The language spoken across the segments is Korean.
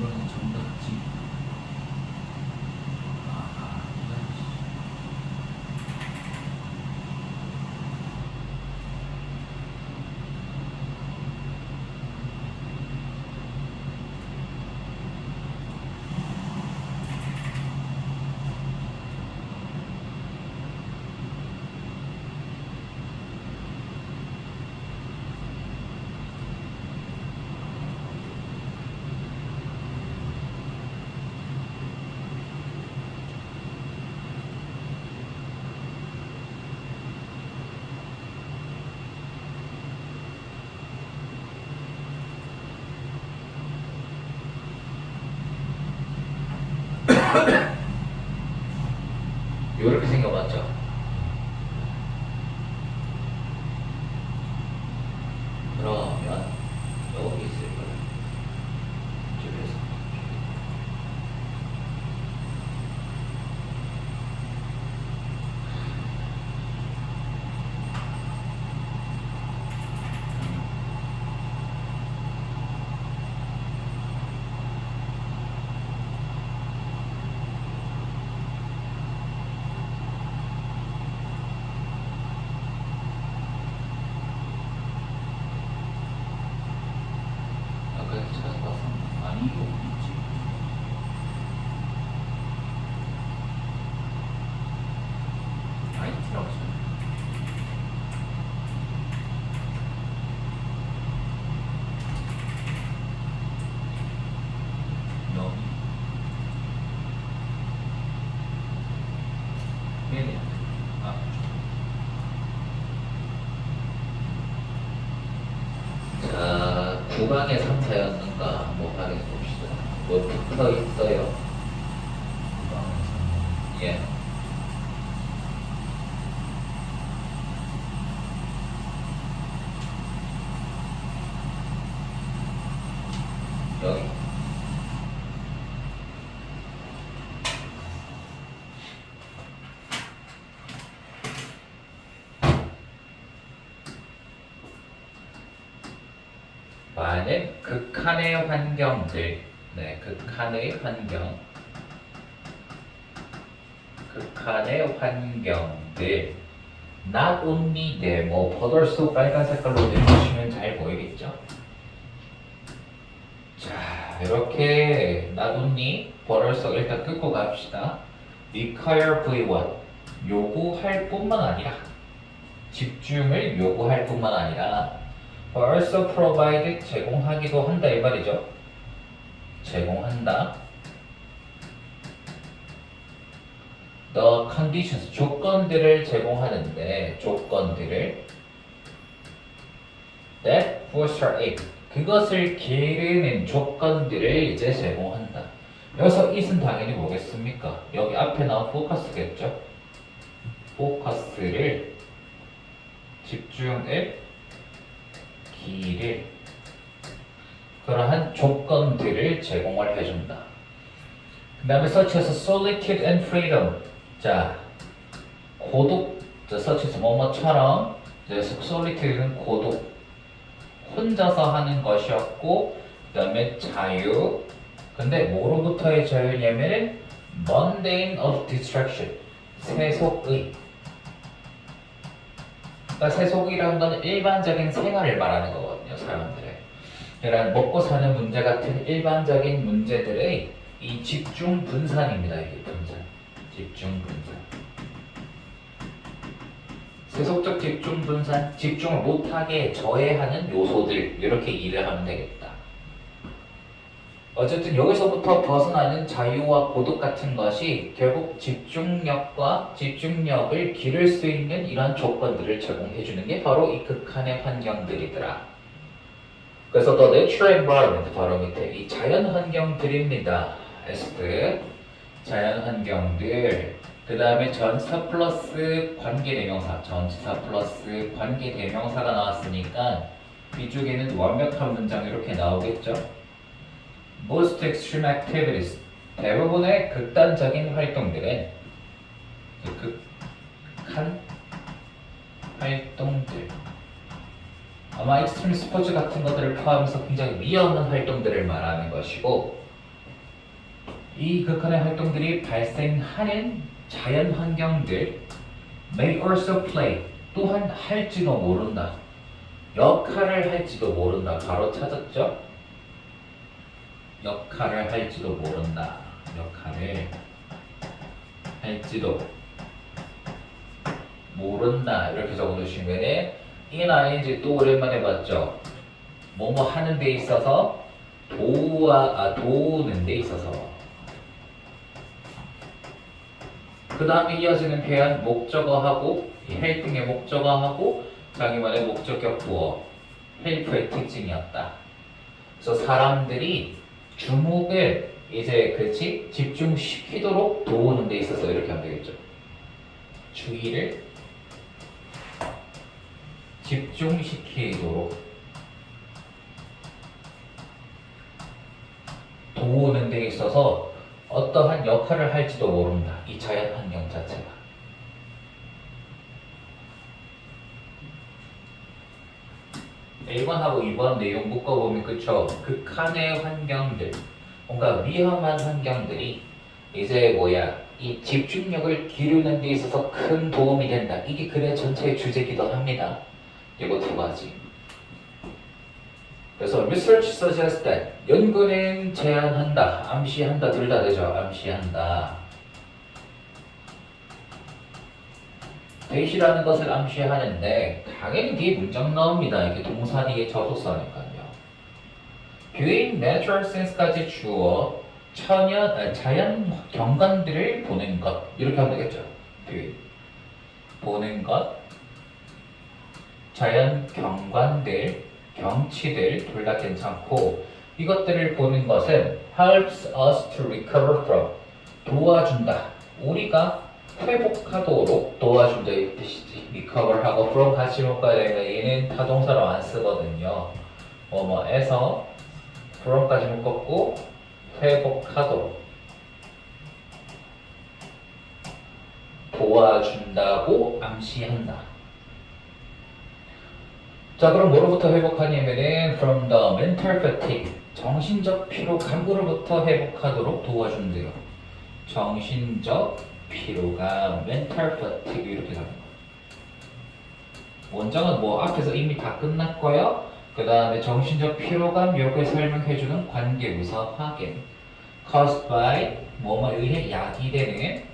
이거는 정답지. 요렇게 생겨봤죠? 그러면 여기 있을 거예요. 이쪽에서. 아까 찾아봤어. 아니, 이거 어디지? IT라고 써요. 여기. 얘네. 아, 자, 구강의 상태였는가 한번 확인해 봅시다. 뭐 붙어 있어요? 예. 여기. 만약 극한의 환경들, 네, 극한의 환경들, not only demo, but also 빨간 색깔로 내주시면 잘 보이겠죠? 자, 이렇게 not only, but also 일단 끊고 갑시다. require V1, 요구할 뿐만 아니라, 집중을 요구할 뿐만 아니라 but also provide, 제공하기도 한다 이 말이죠. 제공한다. The conditions, 조건들을 제공하는데 조건들을 that foster it, 그것을 기르는 조건들을 이제 제공한다. 여기서 it은 당연히 뭐겠습니까? 여기 앞에 나온 focus겠죠? focus를, 집중을 기를 그러한 조건들을 제공을 해준다. 그 다음에 서치에서 solitude and freedom, 자 고독, 자 서치에서 뭐뭐처럼, solitude는 고독, 혼자서 하는 것이었고, 그 다음에 자유, 근데 뭐로부터의 자유냐면은 mundane of distraction, 세속의, 그러니까 세속이라는 건 일반적인 생활을 말하는 거거든요, 사람들의. 그러니까 먹고 사는 문제 같은 일반적인 문제들의 이 집중 분산입니다. 이게 분산, 집중 분산. 세속적 집중 분산, 집중을 못하게 저해하는 요소들, 이렇게 이해를 하면 되겠다. 어쨌든 여기서부터 벗어나는 자유와 고독 같은 것이 결국 집중력과 집중력을 기를 수 있는 이런 조건들을 제공해주는 게 바로 이 극한의 환경들이더라. 그래서 the natural environment, 바로 밑에 이 자연 환경들입니다. 에스트, 자연 환경들. 그 다음에 전치사 플러스 관계대명사, 전치사 플러스 관계대명사가 나왔으니까 이쪽에는 완벽한 문장 이렇게 나오겠죠. Most extreme activities, 대부분의 극단적인 활동들은, 극한 활동들, 아마 익스트림 스포츠 같은 것들을 포함해서 굉장히 위험한 활동들을 말하는 것이고, 이 극한의 활동들이 발생하는 자연 환경들 may also play 또한 할지도 모른다. 역할을 할지도 모른다. 바로 찾았죠? 역할을 할지도 모른다. 역할을 할지도 모른다. 이렇게 적어주시면 ing 또 오랜만에 봤죠? 뭐뭐 하는 데 있어서 도우는 데 있어서 그 다음에 이어지는 표현 목적어하고 이 헬핑의 목적어하고 자기만의 목적격 부어 헬프의 특징이었다. 그래서 사람들이 주목을 이제 그렇지 집중시키도록 도우는 데 있어서 이렇게 하면 되겠죠. 주의를 집중시키도록 도우는 데 있어서 어떠한 역할을 할지도 모른다. 이 자연 환경 자체가. 1번하고 2번 내용 묶어보면 그쵸? 극한의 환경들, 뭔가 위험한 환경들이 이제 이 집중력을 기르는 데 있어서 큰 도움이 된다. 이게 글의 전체의 주제이기도 합니다. 이거 두 가지. 그래서 research suggests that 연구는 제안한다, 암시한다, 둘 다 되죠. 암시한다. 대시라는 것을 암시하는데 당연히 뒤에 문장 나옵니다. 이게 동사 뒤에 접속사니까요. 뷰잉 natural sense까지 주어 자연 경관들을 보는 것 이렇게 하면 되겠죠. 뷰잉 보는 것 자연 경관들 경치들 둘 다 괜찮고 이것들을 보는 것은 helps us to recover from 도와준다. 우리가 회복하도록 도와준다 이 뜻이지. recover하고 from 같이 묶어야 되는데 얘는 타동사로 안 쓰거든요. 뭐뭐에서 from까지 묶었고 회복하도록 도와준다고 암시한다. 자 그럼 뭐로부터 회복하냐면은 from the mental fatigue 정신적 피로감으로부터 회복하도록 도와준대요. 정신적 피로감 mental fatigue 이렇게 가는 거예요. 원장은 앞에서 이미 다 끝났고요. 그 다음에 정신적 피로감 요렇게 설명해주는 관계부사 확인 caused by 뭐뭐에 의해 야기되는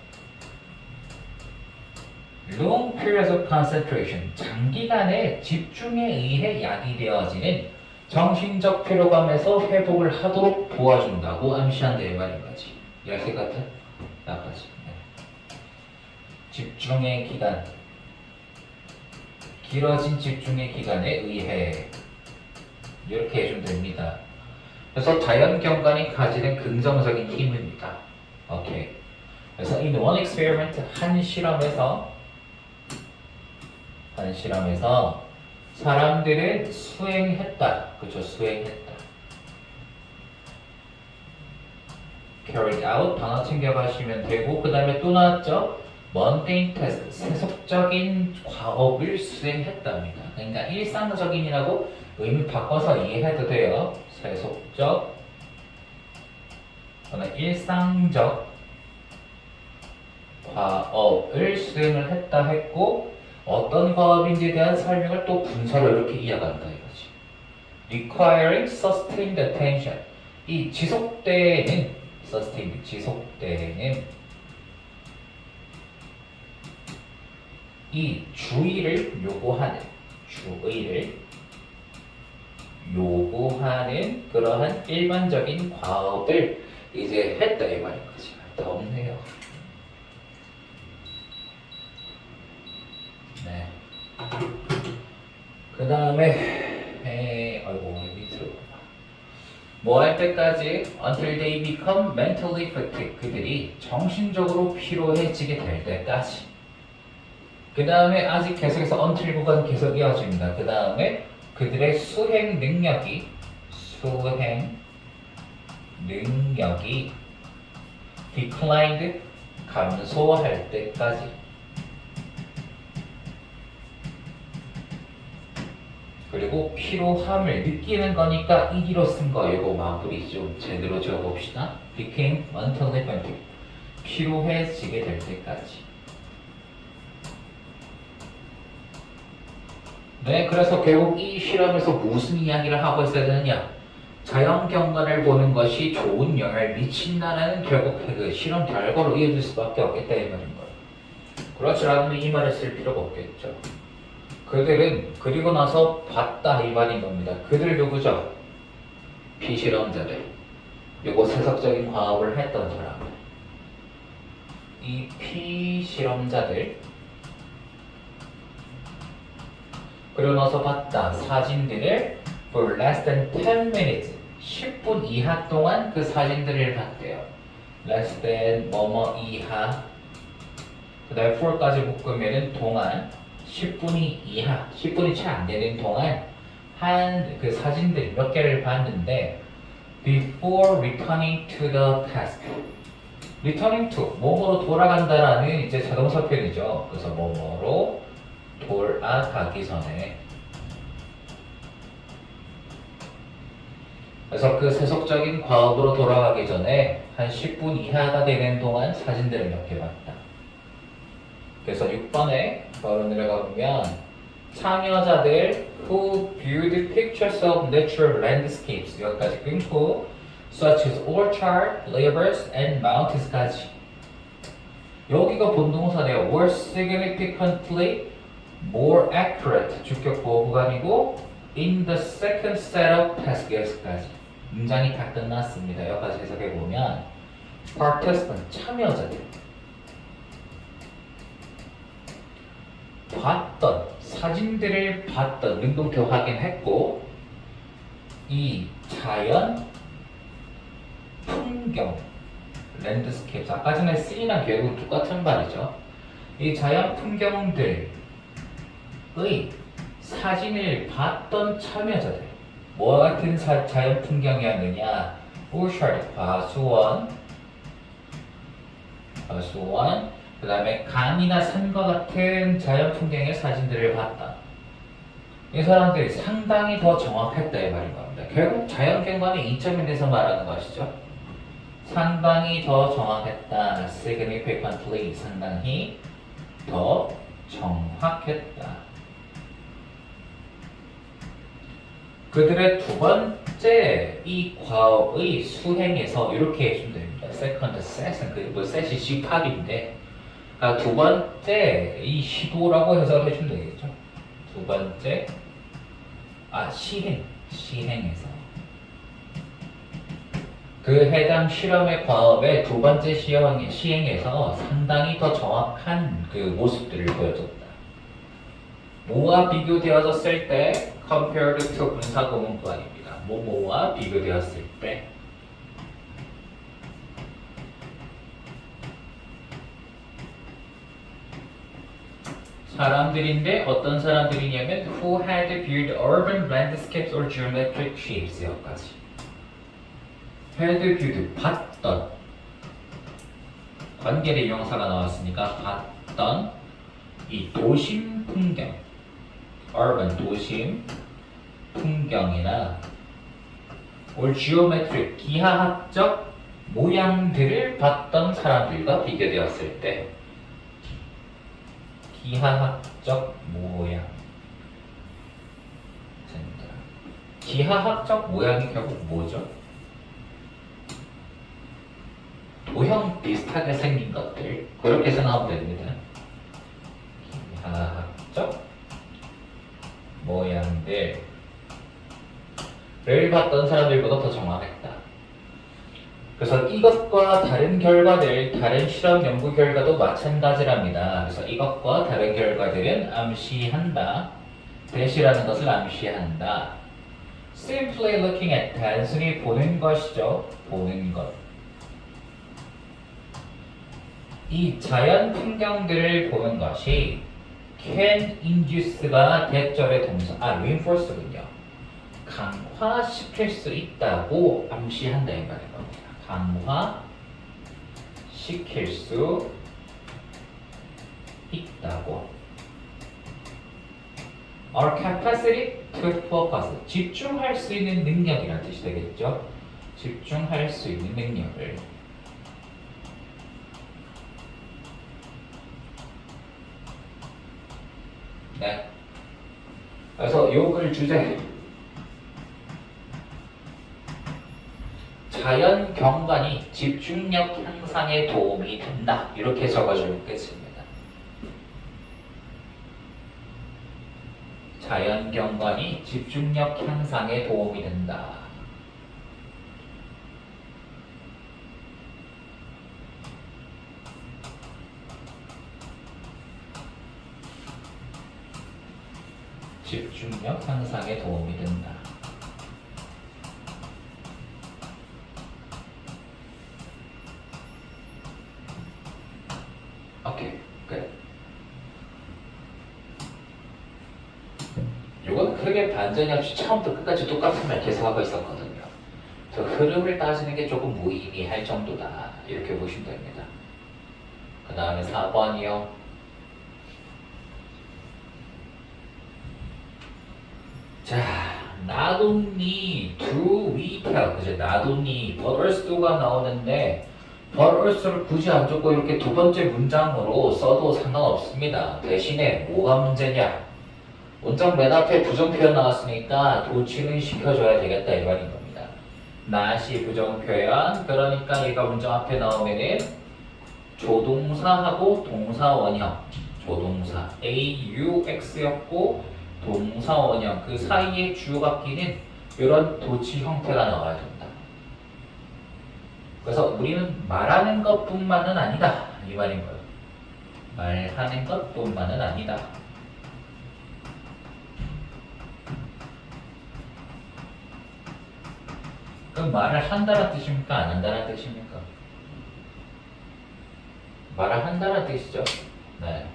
long periods of concentration 장기간의 집중에 의해 야기되어지는 정신적 피로감에서 회복을 하도록 도와준다고 암시한다 이 말인 거지. 열쇠 같은 나까지 집중의 기간 길어진 집중의 기간에 의해 이렇게 해주면 됩니다. 그래서 자연 경관이 가지는 긍정적인 힘입니다. 오케이. 그래서 in one experiment 한 실험에서 사람들은 수행했다. 그렇죠? 수행했다. carried out 단어 챙겨가시면 되고 그 다음에 또 나왔죠? mundane task 세속적인 과업을 수행했답니다. 그러니까 일상적인이라고 의미 바꿔서 이해해도 돼요. 세속적 또는 일상적 과업을 수행을 했다 했고 어떤 과업인지에 대한 설명을 또 분사로 이렇게 이어간다 이거지. requiring sustained attention 이 지속되는 sustained 지속되는 이 주의를 요구하는 그러한 일반적인 과업을 이제 했다 이 말인 거지. 더 없네요. 네. 그 다음에 아이고 밑으로 뭐 할 때까지 until they become mentally fatigued 그들이 정신적으로 피로해지게 될 때까지. 그 다음에 아직 계속해서 until 구간 계속 이어집니다. 그 다음에 그들의 수행 능력이 declined 감소할 때까지. 그리고 피로함을 느끼는 거니까 이기로 쓴 거 이거 마무리 좀 제대로 지어봅시다. became until it 피로해지게 될 때까지. 네, 그래서 결국 이 실험에서 무슨 이야기를 하고 있어야 되느냐? 자연 경관을 보는 것이 좋은 영향을 미친다는 결국 그 실험 결과로 이어질 수밖에 없겠다 이 말인 거예요. 그렇지 않으면 이 말을 쓸 필요가 없겠죠. 그들은 그리고 나서 봤다 이 말인 겁니다. 그들 누구죠? 피실험자들. 요거 세속적인 과업을 했던 사람. 이 피실험자들. 그리고 나서 봤다 사진들을 for less than 10 minutes 10분 이하 동안 그 사진들을 봤대요. less than 뭐뭐 이하 그 다음에 for까지 묶으면은 동안 10분이 이하 10분이 채 안 되는 동안 한 그 사진들 몇 개를 봤는데 before returning to the task returning to 뭐뭐로 돌아간다라는 이제 자동사 표현이죠. 그래서 뭐뭐로 돌아가기 전에 그래서 그 세속적인 과업으로 돌아가기 전에 한 10분 이하가 되는 동안 사진들을 몇 개 봤다. 그래서 6번에 바로 내려가 보면 참여자들 who viewed pictures of natural landscapes 여기까지 끊고 such as orchard, rivers, and mountains까지 여기가 본동사네요. were significantly more accurate 주격 보호 구간이고 in the second set of tasks 여기까지 문장이 다 끝났습니다. 여기까지 해석해 보면 participant 참여자들 봤던 사진들을 봤던 능동태 확인했고 이 자연 풍경 랜드스케이프 아까 전에 C랑 결국은 똑같은 말이죠. 이 자연 풍경들의 사진을 봤던 참여자들 뭐와 같은 자연 풍경이었느냐 orchard 과수원 그 다음에 강이나 산과 같은 자연 풍경의 사진들을 봤다. 이 사람들이 상당히 더 정확했다 이 말인 겁니다. 결국 자연 경관의 이점에 대해서 말하는 것이죠. 상당히 더 정확했다. significantly 상당히 더 정확했다. 그들의 두 번째 이 과업의 수행에서 이렇게 해주면 됩니다. second set은 그 set이 집합인데 두 번째 이 시도라고 해석을 해주면 되겠죠. 두 번째 시행에서 그 해당 실험의 과업의 두 번째 시행에서 상당히 더 정확한 그 모습들을 보여줬다. 뭐와 비교되어졌을 때 compared to 분사구문구간입니다. 뭐뭐와 비교되었을 때 사람들인데 어떤 사람들이냐면 who had viewed urban landscapes or geometric shapes 여기까지 had viewed 봤던 관계대 명사가 나왔으니까 봤던 이 도심 풍경 urban 도심 풍경이나 or geometric 기하학적 모양들을 봤던 사람들과 비교되었을 때 기하학적 모양 기하학적 모양이 결국 뭐죠? 도형 비슷하게 생긴 것들 그렇게 생각하면 됩니다. 기하학적 모양들을 봤던 사람들보다 더 정확했다. 그래서 이것과 다른 결과들, 다른 실험 연구 결과도 마찬가지랍니다. 그래서 이것과 다른 결과들은 암시한다. 대시라는 것을 암시한다. Simply looking at 단순히 보는 것이죠. 보는 것. 이 자연 풍경들을 보는 것이 can induce가 대절의 동사, reinforce군요. 강화시킬 수 있다고 암시한다 이 말인 겁니다. 강화시킬 수 있다고. Our capacity to focus. 집중할 수 있는 능력이라는 뜻이 되겠죠. 집중할 수 있는 능력을. 네. 그래서 요글 주제. 자연 경관이 집중력 향상에 도움이 된다. 이렇게 적어주겠습니다. 자연 경관이 집중력 향상에 도움이 된다. 집중력 향상에 도움이 된다. 오케이, 끝. 이건 크게 반전이 없이 처음부터 끝까지 똑같은 말 계속하고 있었거든요. 저 흐름을 따지는 게 조금 무의미할 정도다. 이렇게 보시면 됩니다. 그 다음에 4번이요. 자, not only do we tell, 그죠? not only, but also가 나오는데 but also를 굳이 안 적고 이렇게 두 번째 문장으로 써도 상관없습니다. 대신에 뭐가 문제냐? 문장 맨 앞에 부정표현 나왔으니까 도치는 시켜줘야 되겠다 이 말인 겁니다. not이 부정표현, 그러니까 얘가 문장 앞에 나오면은 조동사하고 동사 원형, 조동사 AUX였고 동사 원형 그 사이에 주어가 끼는 이런 도치 형태가 나와야 된다. 그래서 우리는 말하는 것뿐만은 아니다 이 말인 거예요. 말하는 것뿐만은 아니다. 그럼 말을 한다는 뜻입니까? 안 한다는 뜻입니까? 말을 한다는 뜻이죠. 네.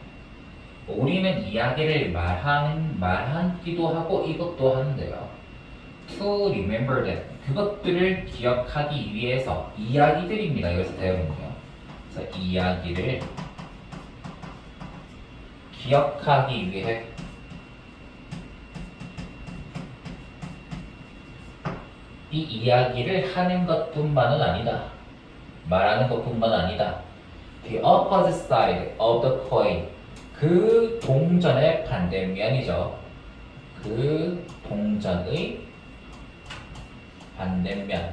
우리는 이야기를 말하기도 하고 이것도 하는데요. To remember that. 그것들을 기억하기 위해서 이야기들입니다. 여기서 대응은요. 그래서 이야기를 기억하기 위해 이 이야기를 하는 것뿐만은 아니다. 말하는 것뿐만 아니다. The opposite side of the coin. 그 동전의 반대면이죠. 그 동전의 반대면.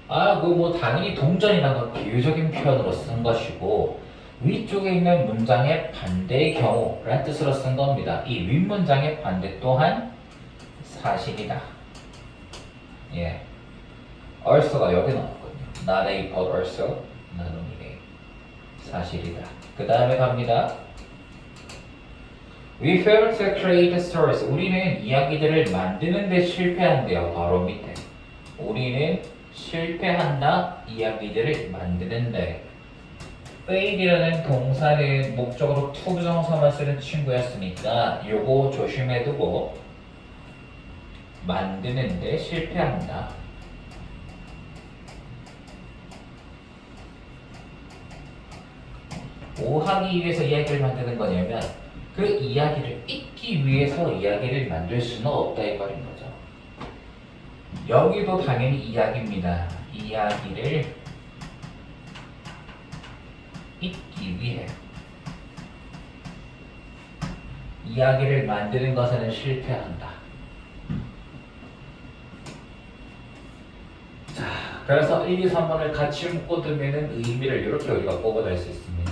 그 뭐 당연히 동전이라는 건 비유적인 표현으로 쓴 것이고 위쪽에 있는 문장의 반대의 경우라는 뜻으로 쓴 겁니다. 이 윗문장의 반대 또한 사실이다. 예. also가 여기 나왔거든요. not a but also, not only a. 사실이다. 그 다음에 갑니다. We fail to create stories. 우리는 이야기들을 만드는 데 실패한대요. 바로 밑에. 우리는 실패한다. 이야기들을 만드는데. fail이라는 동사는 목적으로 to 부정사만 쓰는 친구였으니까 요거 조심해두고 만드는데 실패한다. 뭐 하기 위해서 이야기를 만드는 거냐면 그 이야기를 잊기 위해서 이야기를 만들 수는 없다 이 말인 거죠. 여기도 당연히 이야기입니다. 이야기를 잊기 위해 이야기를 만드는 것에는 실패한다. 자, 그래서 1, 2, 3번을 같이 묶어두면 의미를 이렇게 우리가 뽑아낼 수 있습니다.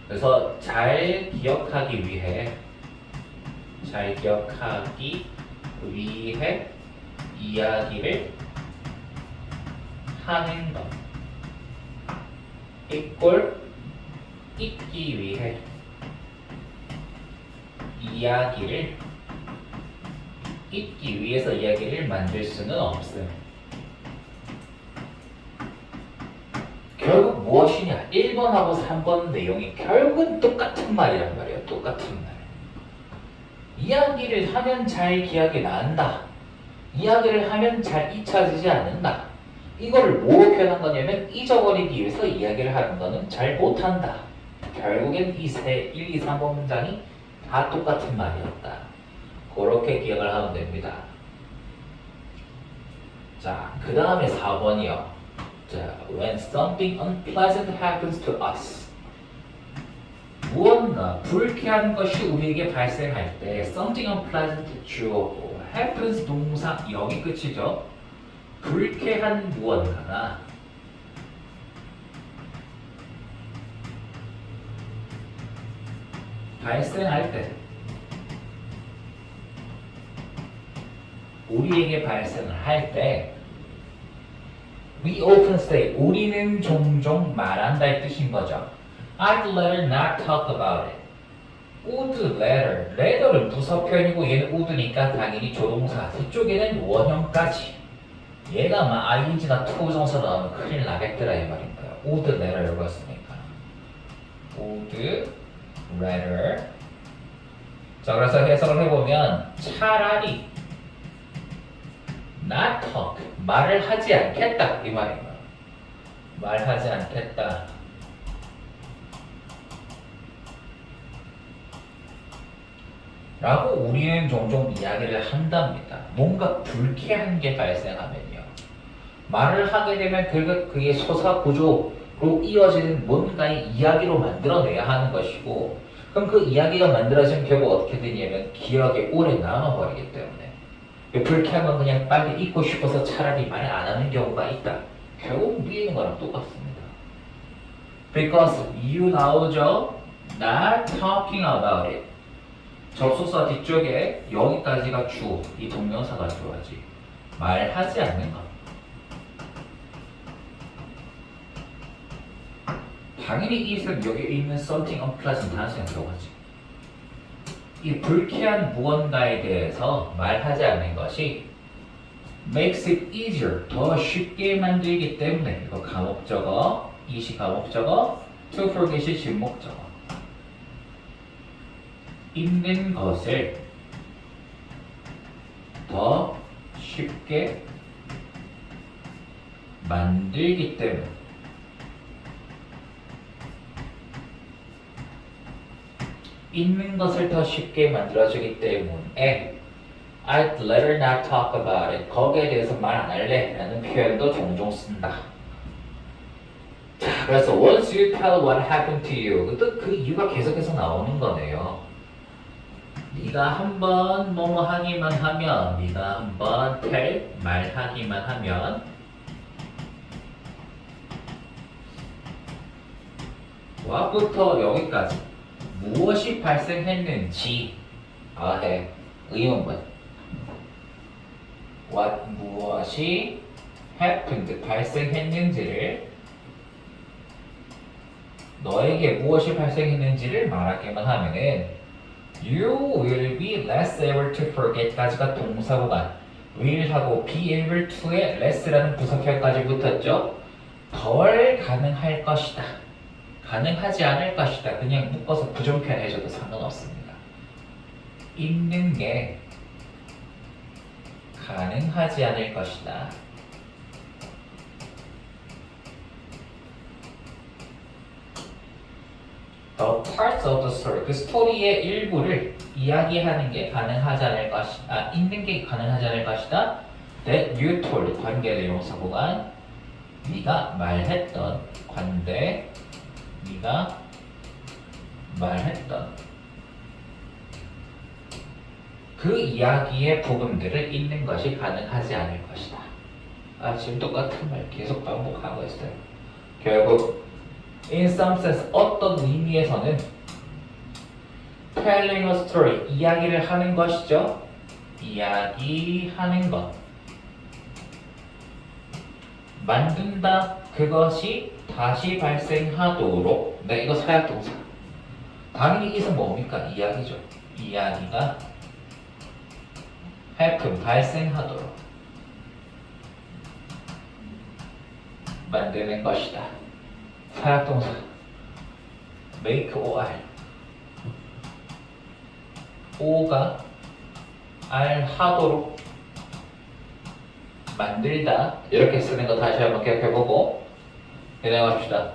그래서 잘 기억하기 위해 이야기를 하는 것 이꼴 잊기 위해 이야기를 잊기 위해서 이야기를 만들 수는 없어요. 결국 무엇이냐? 1번하고 3번 내용이 결국은 똑같은 말이란 말이에요. 똑같은 말. 이야기를 하면 잘 기억이 난다. 이야기를 하면 잘 잊혀지지 않는다. 이거를 뭐로 표현한 거냐면 잊어버리기 위해서 이야기를 하는 거는 잘 못한다. 결국엔 이 1, 2, 3번 문장이 다 똑같은 말이었다. 그렇게 기억을 하면 됩니다. 자, 그 다음에 4번이요. 자, when something unpleasant happens to us. 무언가 불쾌한 것이 우리에게 발생할 때 something unpleasant 주어고 happens 동사 여기 끝이죠. 불쾌한 무언가가 발생할 때 우리에게 발생을 할 때 we often say 우리는 종종 말한다 의 뜻인 거죠. I'd rather not talk about it. would rather. rather는 부사표현이고 얘는 would니까 당연히 조동사. 뒤쪽에는 원형까지. 얘가 막 ing나 to 정사 나오면 큰일 나겠더라 이 말인 거예요. would rather 이거 했으니까. would rather. 자, 그래서 해석을 해보면 차라리 not talk. 말을 하지 않겠다 이 말인 거예요. 말하지 않겠다. 라고 우리는 종종 이야기를 한답니다. 뭔가 불쾌한 게 발생하면요. 말을 하게 되면 그게 소사구조로 이어지는 뭔가의 이야기로 만들어내야 하는 것이고 그럼 그 이야기가 만들어지면 결국 어떻게 되냐면 기억에 오래 남아버리기 때문에 불쾌한 건 그냥 빨리 잊고 싶어서 차라리 말 안 하는 경우가 있다. 결국 밀리는 거랑 똑같습니다. Because you 나오죠? Not talking about it. 접속사 뒤쪽에 여기까지가 주어, 이 동명사가 주어지. 말하지 않는 것. 당연히 이것은 여기 있는 something unpleasant 단수에 들어가지. 이 불쾌한 무언가에 대해서 말하지 않는 것이 makes it easier, 더 쉽게 만들기 때문에 이거 가목적어, 이시 가목적어, to forget이 진목적어. 있는 것을 더 쉽게 만들기 때문에 있는 것을 더 쉽게 만들어주기 때문에 I'd rather not talk about it. 거기에 대해서 말 안 할래 라는 표현도 종종 쓴다. 자, 그래서 once you tell what happened to you 그 이유가 계속해서 나오는 거네요. 네가 한번 뭐뭐 하기만 하면 네가 한번 tell 말하기만 하면 와부터 여기까지 무엇이 발생했는지 해 의문문 what 무엇이 happened 발생했는지를 너에게 무엇이 발생했는지를 말하기만 하면은 You will be less able to forget까지가 동사구간 will하고 be able to에 less라는 부사표까지 붙었죠. 덜 가능할 것이다. 가능하지 않을 것이다. 그냥 묶어서 부정표현 해줘도 상관없습니다. 있는 게 가능하지 않을 것이다. The parts of the story, 그 스토리의 일부를 이야기하는 게 가능하지 않을 것이다. 있는 게 가능하지 않을 것이다. That you told, 관계 대명사 구간. 네가 말했던 관대, 네가 말했던 그 이야기의 부분들을 읽는 것이 가능하지 않을 것이다. 지금 똑같은 말 계속 반복하고 있어요. 결국 in some sense 어떤 의미에서는 telling a story 이야기를 하는 것이죠. 이야기하는 것 만든다 그것이 다시 발생하도록 네 이거 사역동사 당연히 이것은 뭡니까? 이야기죠. 이야기가 happen 발생하도록 만드는 것이다. 사역동사 make or o가 r 하도록 만들다 이렇게 쓰는 거 다시 한번 기억해보고 진행합시다.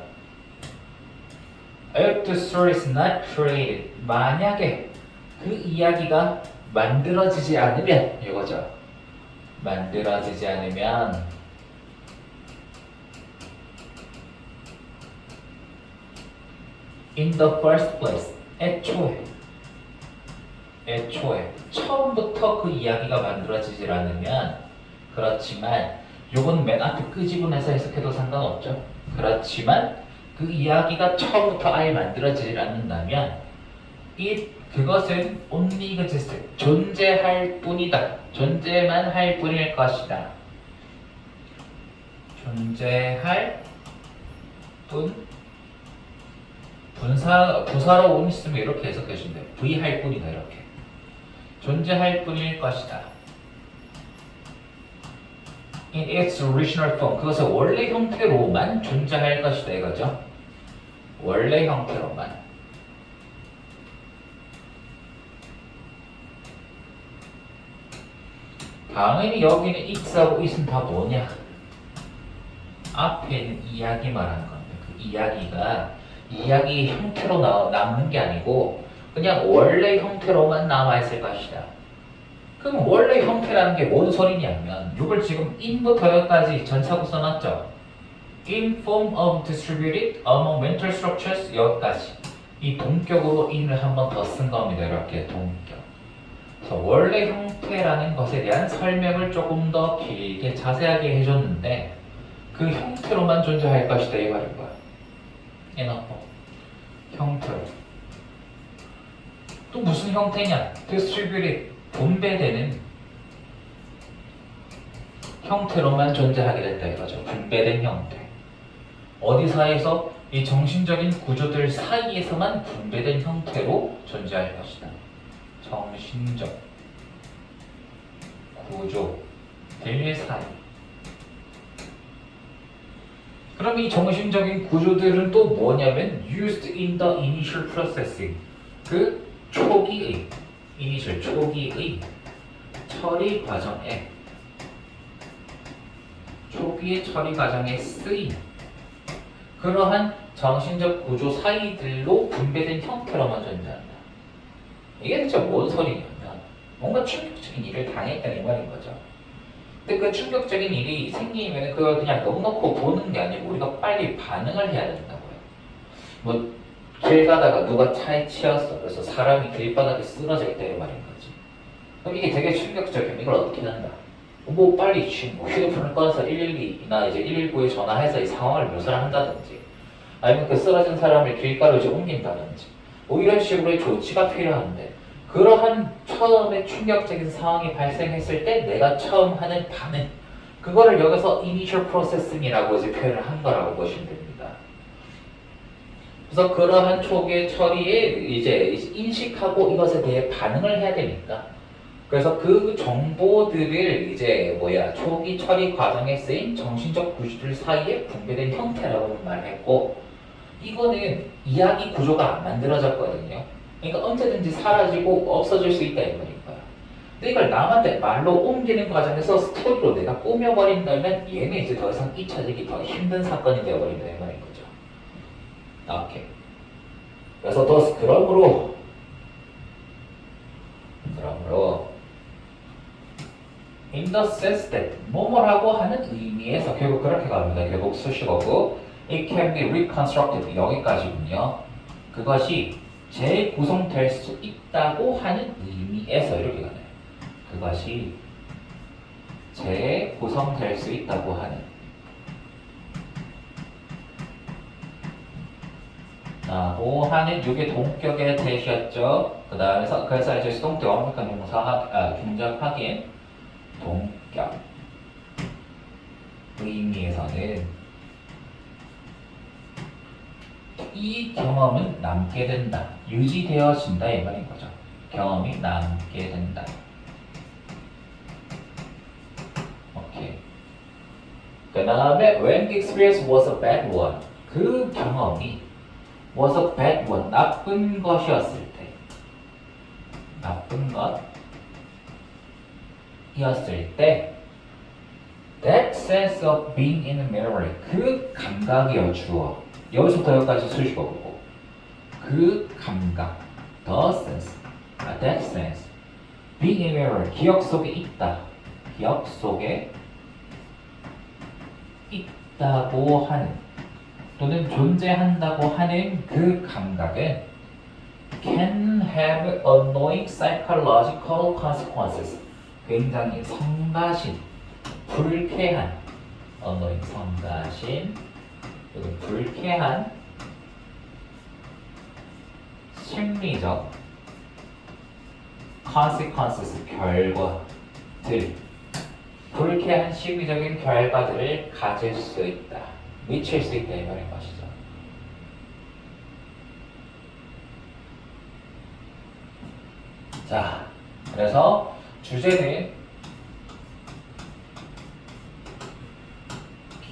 If the story is not created, 만약에 그 이야기가 만들어지지 않으면 이거죠. 만들어지지 않으면 in the first place, 애초에 처음부터 그 이야기가 만들어지질 않으면 그렇지만 요건 맨 앞에 끄집어내서 해석해도 상관없죠. 그렇지만 그 이야기가 처음부터 아예 만들어지질 않는다면 그것은 only exist, 존재할 뿐이다. 존재만 할 뿐일 것이다. 존재할 뿐 부사로 온 있으면 이렇게 해석해 주면 돼요. V 할 뿐이다 이렇게. 존재할 뿐일 것이다. In its original form, 그것은 원래 형태로만 존재할 것이다 이거죠. 원래 형태로만. 당연히 여기는 it하고 it은 다 뭐냐? 앞에 있는 이야기 말하는 건데 그 이야기가 이야기 형태로 남는 게 아니고 그냥 원래 형태로만 남아있을 것이다. 그럼 원래 형태라는 게 뭔 소리냐면 이걸 지금 in부터 여기까지 전차고 써놨죠. In form of distributed among mental structures 여기까지 이 동격으로 in을 한 번 더 쓴 겁니다. 이렇게 동격. 그래서 원래 형태라는 것에 대한 설명을 조금 더 길게 자세하게 해줬는데 그 형태로만 존재할 것이다 이 말인 거야. 해놓고 형태로 또 무슨 형태냐? distributed 분배되는 형태로만 존재하게 된다 이거죠. 분배된 형태. 어디사에서 이 정신적인 구조들 사이에서만 분배된 형태로 존재할 것이다. 정신적 구조들 사이. 그럼 이 정신적인 구조들은 또 뭐냐면 used in the initial processing. 그 초기의 초기의 처리 과정에 쓰인 그러한 정신적 구조 사이들로 분배된 형태로만 존재한다. 이게 대체 뭔 소리냐면 뭔가 충격적인 일을 당했다는 이 말인 거죠. 근데 그 충격적인 일이 생기면 그걸 그냥 넉넉히 보는 게 아니고 우리가 빨리 반응을 해야 된다고요. 뭐 길 가다가 누가 차에 치였어. 그래서 사람이 길바닥에 쓰러져 있다 이 말인 거지. 그럼 이게 되게 충격적이면 이걸 어떻게 한다? 뭐 빨리 휴대폰을 꺼내서 112나 이제 119에 전화해서 이 상황을 묘사를 한다든지 아니면 그 쓰러진 사람을 길가로 이제 옮긴다든지 뭐 이런 식으로의 조치가 필요한데 그러한 처음에 충격적인 상황이 발생했을 때 내가 처음 하는 반응 그거를 여기서 initial processing이라고 이제 표현을 한 거라고 보시면 됩니다. 그래서 그러한 초기의 처리에 이제 인식하고 이것에 대해 반응을 해야 되니까 그래서 그 정보들을 이제 초기 처리 과정에 쓰인 정신적 구조들 사이에 분배된 형태라고 말했고 이거는 이야기 구조가 안 만들어졌거든요. 그러니까 언제든지 사라지고 없어질 수 있다 이 말인 거야. 근데 이걸 남한테 말로 옮기는 과정에서 스토리로 내가 꾸며버린다면 얘는 이제 더 이상 잊혀지기 더 힘든 사건이 되어버린다 이 말인 거죠. 오케이. 그래서 그러므로 in the sense that 뭐뭐라고 하는 의미에서 결국 그렇게 갑니다. 결국 수식어고 it can be reconstructed 여기까지군요. 그것이 재구성될 수 있다고 하는 의미에서 이렇게 가네요. 그것이 재구성될 수 있다고 하는 라고 하는 이게 동격의 대시였죠. 그 다음에 그래서 이제 수동태 완벽한 동사 동작 확인 동격 의미에서는 이 경험은 남게 된다. 유지되어진다 이 말인 거죠. 경험이 남게 된다. 오케이. 그 다음에 when the experience was a bad one 그 경험이 was a bad one 나쁜 것이었을 때 나쁜 것이었을 때 that sense of being in memory 그 감각이여 주어 여기서부터 여기까지 수식어고 그 감각, the sense, that sense, being aware, 기억 속에 있다, 기억 속에 있다고 하는 또는 존재한다고 하는 그 감각은 can have annoying psychological consequences. 굉장히 성가신, 불쾌한, annoying 성가신, 또는 불쾌한 심리적 consequences 결과들, 불쾌한 심리적인 결과들을 가질 수 있다, 미칠 수 있다 이 말인 것이죠. 자, 그래서 주제는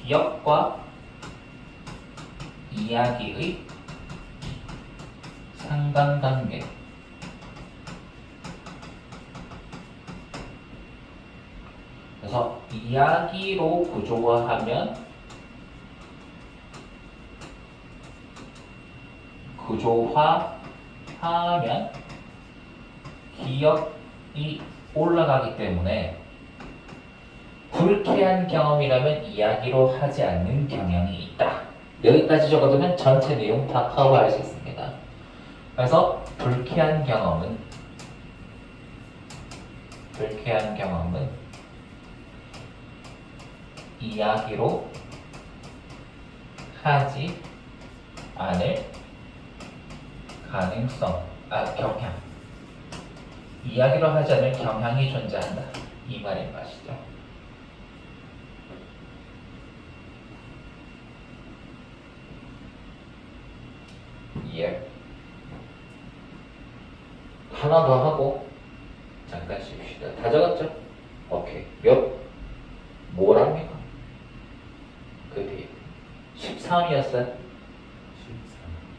기억과 이야기의 상관관계. 그래서 이야기로 구조화하면 기억이 올라가기 때문에 불쾌한 경험이라면 이야기로 하지 않는 경향이 있다. 여기까지 적어두면 전체 내용 다 커버할 수 있습니다. 그래서 불쾌한 경험은 이야기로 하지 않을 경향. 이야기로 하지 않을 경향이 존재한다. 이 말인 것이죠. 예. 하나 더 하고 잠깐 쉽시다. 다 적었죠? 오케이. 뭐랍니까? 그 뒤에 13이었어요?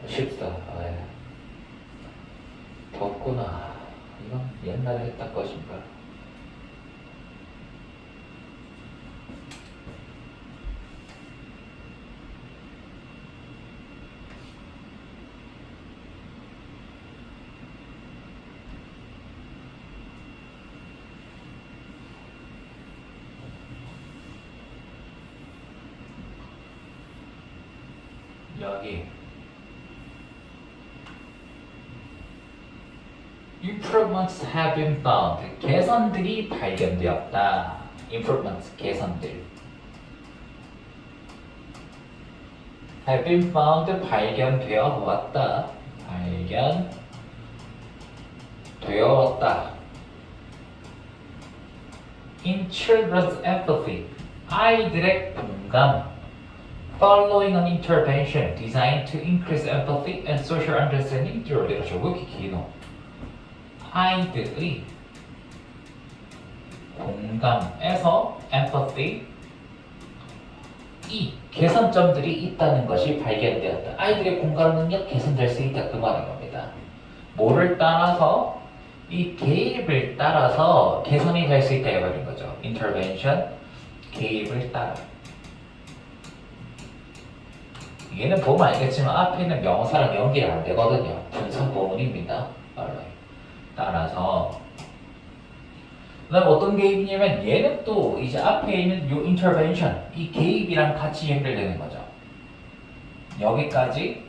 14. 아, 덥구나. 이건 옛날에 했던 것인가? 여기 improvements have been found. 개선들이 발견되었다. improvements, 개선들. have been found, 발견되어 왔다. in children's empathy, 아이들의 공감. following an intervention designed to increase empathy and social understanding through literature. 왜 이렇게 기노? 아이들의 공감에서 empathy, 이 개선점들이 있다는 것이 발견되었다. 아이들의 공감 능력 개선될 수 있다. 그 말인 겁니다. 뭐를 따라서? 이 개입을 따라서 개선이 될 수 있다. 이 말인 거죠. intervention, 개입을 따라. 얘는 보면 알겠지만 앞에 있는 명사랑 연결이 안 되거든요. 분석 보문입니다. 따라서 그 다음 어떤 개입이냐면 얘는 또 이제 앞에 있는 요 intervention, 이 개입이랑 같이 연결되는 거죠. 여기까지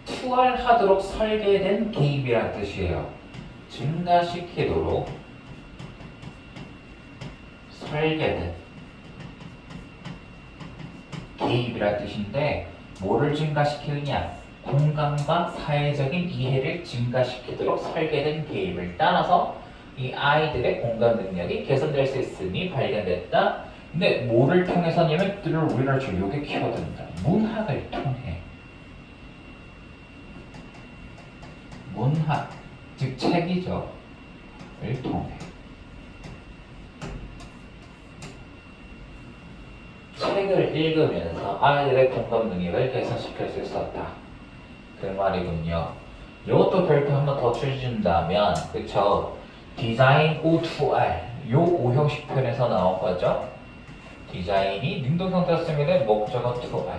투할하도록 설계된 개입이란 뜻이에요. 증가시키도록 설계된 개입이란 뜻인데 뭐를 증가시키느냐? 공감과 사회적인 이해를 증가시키도록 설계된 개입을 따라서 이 아이들의 공감 능력이 개선될 수 있으니 발견됐다. 근데 뭐를 통해서냐면 through literature, 요게 키워드입니다. 문학을 통해. 문학, 즉 책이죠. 을 통해. 책을 읽으면서 아이들의 공감 능력을 개선시킬 수 있었다. 그 말이군요. 이것도 별표 한번 더 추진다면, 그쵸? 디자인 O2R, 요 오형식 표현에서 나온 거죠. 디자인이 능동형 됐으면 목적어 2R.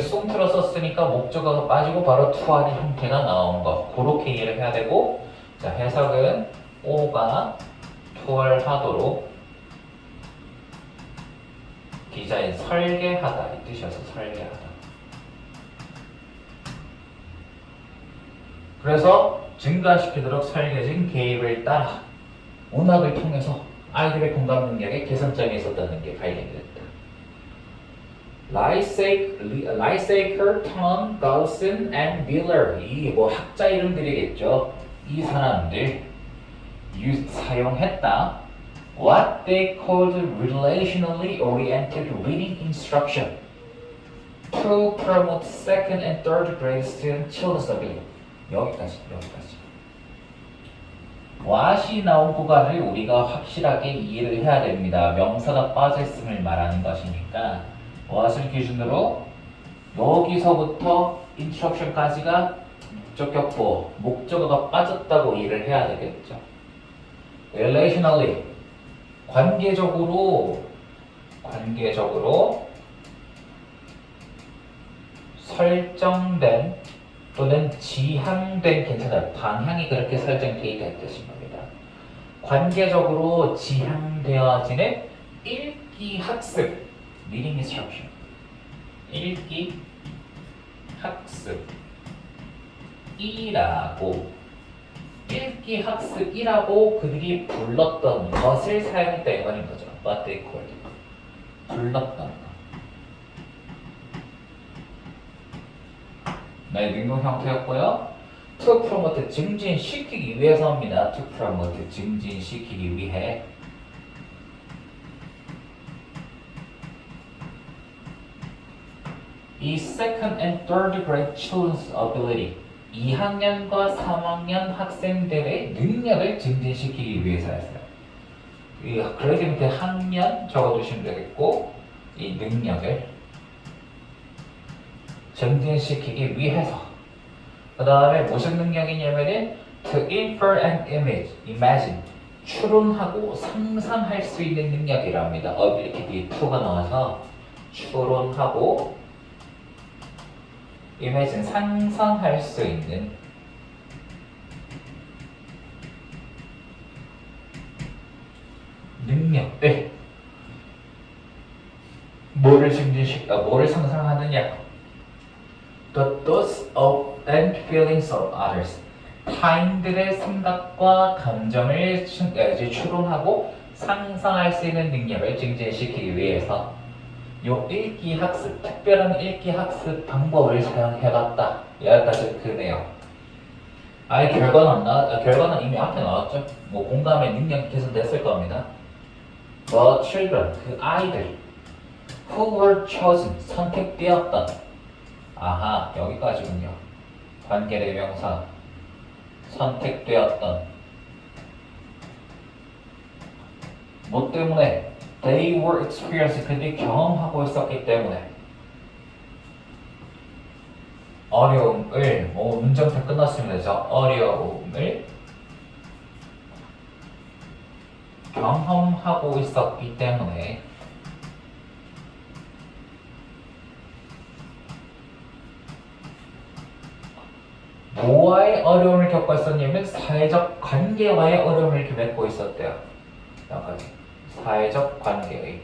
쏭틀어 썼으니까 목적어가 빠지고 바로 투아리 형태가 나온 거. 그렇게 이해를 해야 되고, 자, 해석은 O가 투얼하도록 디자인 설계하다 이 뜻이어서 설계하다. 그래서 증가시키도록 설계진 계획을 따라 문학을 통해서 아이들의 공감 능력에 개선점이 있었다는 게 발견됐다. 라이세이커, 턴, 가우슨, 앤 빌러 이 뭐 학자 이름들이겠죠. 이 사람들 사용했다. What they called relationally oriented reading instruction to promote second and third grade student children's ability. 여기까지. what이 나온 구간을 우리가 확실하게 이해를 해야 됩니다. 명사가 빠져있음을 말하는 것이니까 what을 기준으로 여기서부터 instruction까지가 목적격보, 목적어가 빠졌다고 이해를 해야 되겠죠. relationally 관계적으로 설정된 또는 지향된 괜찮아요. 방향이 그렇게 설정되어 있다는 뜻인 겁니다. 관계적으로 지향되어지는 읽기 학습 reading instruction 읽기 학습이라고 그들이 불렀던 것을 사용했다 이 말인 거죠. What they called 불렀던 것. 네, 능동 형태였고요. To promote 증진시키기 위해서입니다. To promote 증진시키기 위해. 이 second and third grade children's ability 2학년과 3학년 학생들의 능력을 증진시키기 위해서였어요. 이 그래드 밑에 학년 적어두시면 되겠고 이 능력을 증진시키기 위해서. 그 다음에 무슨 능력이냐면은 to infer and imagine 추론하고 상상할 수 있는 능력이랍니다. ability 뒤에 to가 나와서 추론하고 imagine 상상할 수 있는 능력들. 뭐를 상상하느냐? The thoughts of and feelings of others. 타인들의 생각과 감정을 추론하고 상상할 수 있는 능력을 증진시키기 위해서 요 읽기 학습, 특별한 읽기 학습 방법을 사용해봤다. 여기까지 그 내용. 결과는 이미 앞에 나왔죠. 뭐 공감의 능력이 개선됐을 겁니다. The children, 그 아이들 who were chosen, 선택되었던. 아하, 여기까지군요. 관계대명사 선택되었던. 뭐 때문에? They were experiencing, 그들이 경험하고 있었기 때문에 어려움을, 문장 다 끝났으면 되죠. 어려움을 경험하고 있었기 때문에 뭐와의 어려움을 겪고 있었냐면 사회적 관계와의 어려움을 이렇게 맺고 있었대요. 여기까지. 사회적 관계의.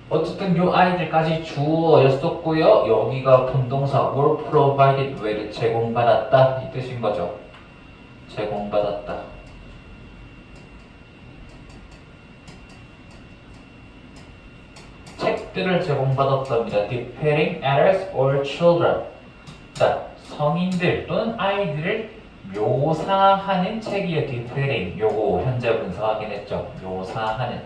어쨌든 요 아이들까지 주어였었고요. 여기가 분동사 were provided with 제공받았다 이 뜻인 거죠. 제공받았다. 책들을 제공받았답니다. Depending adults or children. 자, 성인들 또는 아이들을 묘사하는 책이에요. Depending. 요거 현재 분사 확인했죠. 묘사하는.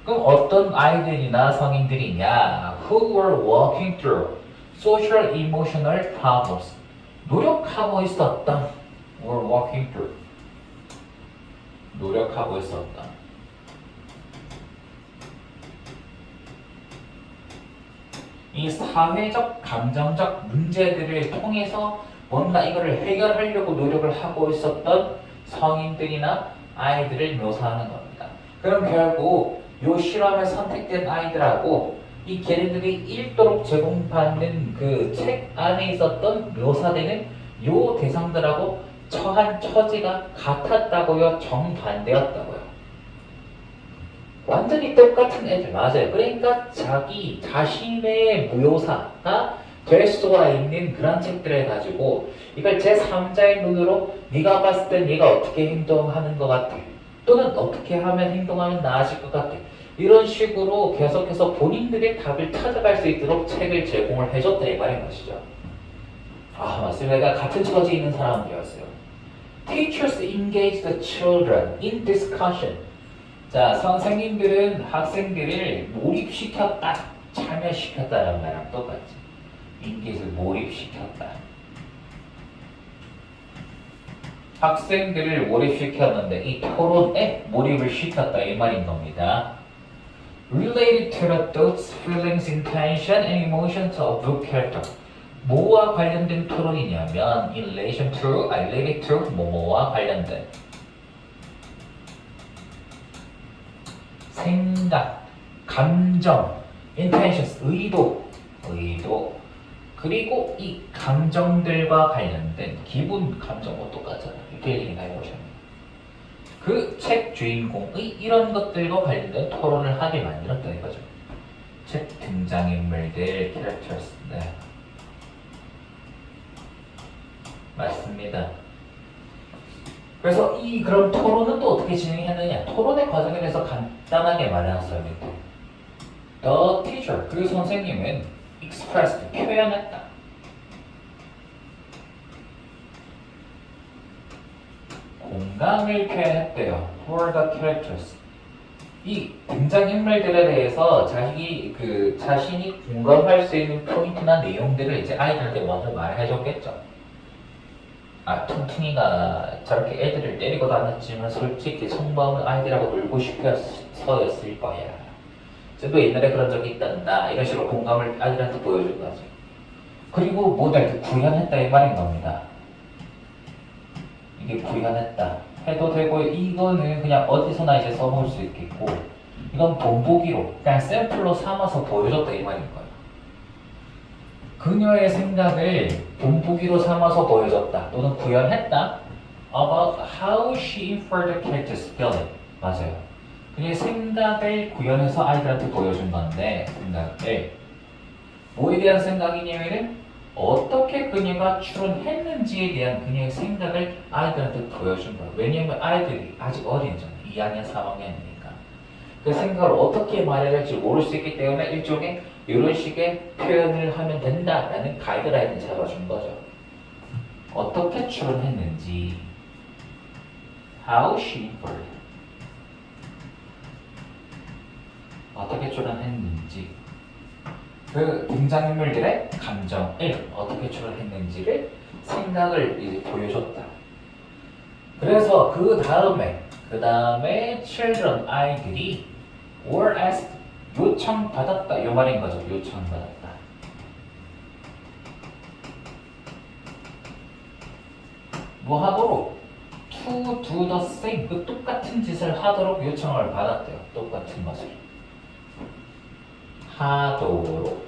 그럼 어떤 아이들이나 성인들이냐? Who were walking through social emotional problems. 노력하고 있었다. Were walking through. 노력하고 있었다. 이 사회적, 감정적 문제들을 통해서 뭔가 이거를 해결하려고 노력을 하고 있었던 성인들이나 아이들을 묘사하는 겁니다. 그럼 결국 요 실험에 선택된 아이들하고 이 걔네들이 읽도록 제공받는 그 책 안에 있었던 묘사되는 요 대상들하고 처한 처지가 같았다고요? 정반대였다고요? 완전히 똑같은 애들 맞아요. 그러니까 자기 자신의 무효사가 될 수가 있는 그런 책들을 가지고 이걸 제3자의 눈으로 네가 봤을 땐 얘가 어떻게 행동하는 것 같아 또는 어떻게 하면 행동하면 나아질 것 같아 이런 식으로 계속해서 본인들의 답을 찾아갈 수 있도록 책을 제공을 해줬다 이 말인 것이죠. 아 맞습니다. 내가 같은 처지에 있는 사람들이었어요. Teachers engage the children in discussion. 자, 선생님들은 학생들을 몰입시켰다, 참여시켰다라는 말이랑 똑같지. engage를 몰입시켰다. 학생들을 몰입시켰는데 이 토론에 몰입을 시켰다 이 말인 겁니다. Related to the thoughts, feelings, intention, and emotions of the character. 뭐와 관련된 토론이냐면 in relation to, related to, 뭐뭐와 관련된 생각, 감정, intentions, 의도 그리고 이 감정들과 관련된 기분, 감정과 똑같잖아. 필링이나 이모션. 그 책 주인공의 이런 것들과 관련된 토론을 하게 만들었다 이거죠. 책 등장인물들, characters. 네. 맞습니다. 그래서 이 그런 토론은 또 어떻게 진행했느냐? 토론의 과정에 대해서 간단하게 말해놨어요. 밑에. The teacher, 그 선생님은 expressed, 표현했다. 공감을 표현했대요. For the characters. 이 등장인물들에 대해서 자신이 공감할 수 있는 포인트나 내용들을 이제 아이들한테 먼저 말해줬겠죠. 아, 퉁퉁이가 저렇게 애들을 때리고 다녔지만 솔직히 속마음은 아이들하고 놀고 싶어서였을 거야. 쟤도 옛날에 그런 적이 있단다. 이런 식으로 공감을 아이들한테 보여준 거죠. 그리고 뭐다 구현했다 이 말인 겁니다. 이게 구현했다. 해도 되고 이거는 그냥 어디서나 이제 써볼 수 있겠고 이건 본보기로 그냥 샘플로 삼아서 보여줬다 이 말인 거예요. 그녀의 생각을 본보기로 삼아서 보여줬다 또는 구현했다. About how she inferred the character's feeling. 맞아요. 그녀의 생각을 구현해서 아이들한테 보여준 건데 생각을 뭐에 대한 생각이냐면은 어떻게 그녀가 추론했는지에 대한 그녀의 생각을 아이들한테 보여준 거예요. 왜냐하면 아이들이 아직 어린잖아요. 2학년, 3학년이니까. 그 생각을 어떻게 말해야 할지 모를 수 있기 때문에 일종의 이런 식의 표현을 하면 된다라는 가이드라인을 잡아준 거죠. 어떻게 추론했는지 How she inferred 어떻게 추론했는지 그 등장인물들의 감정을 어떻게 추론했는지를 생각을 이제 보여줬다. 그래서 그 다음에 children 아이들이 were asked 요청받았다 이 말인 거죠. 요청받았다. 뭐 하도록 to do the same 그 똑같은 짓을 하도록 요청을 받았대요. 똑같은 것을 하도록.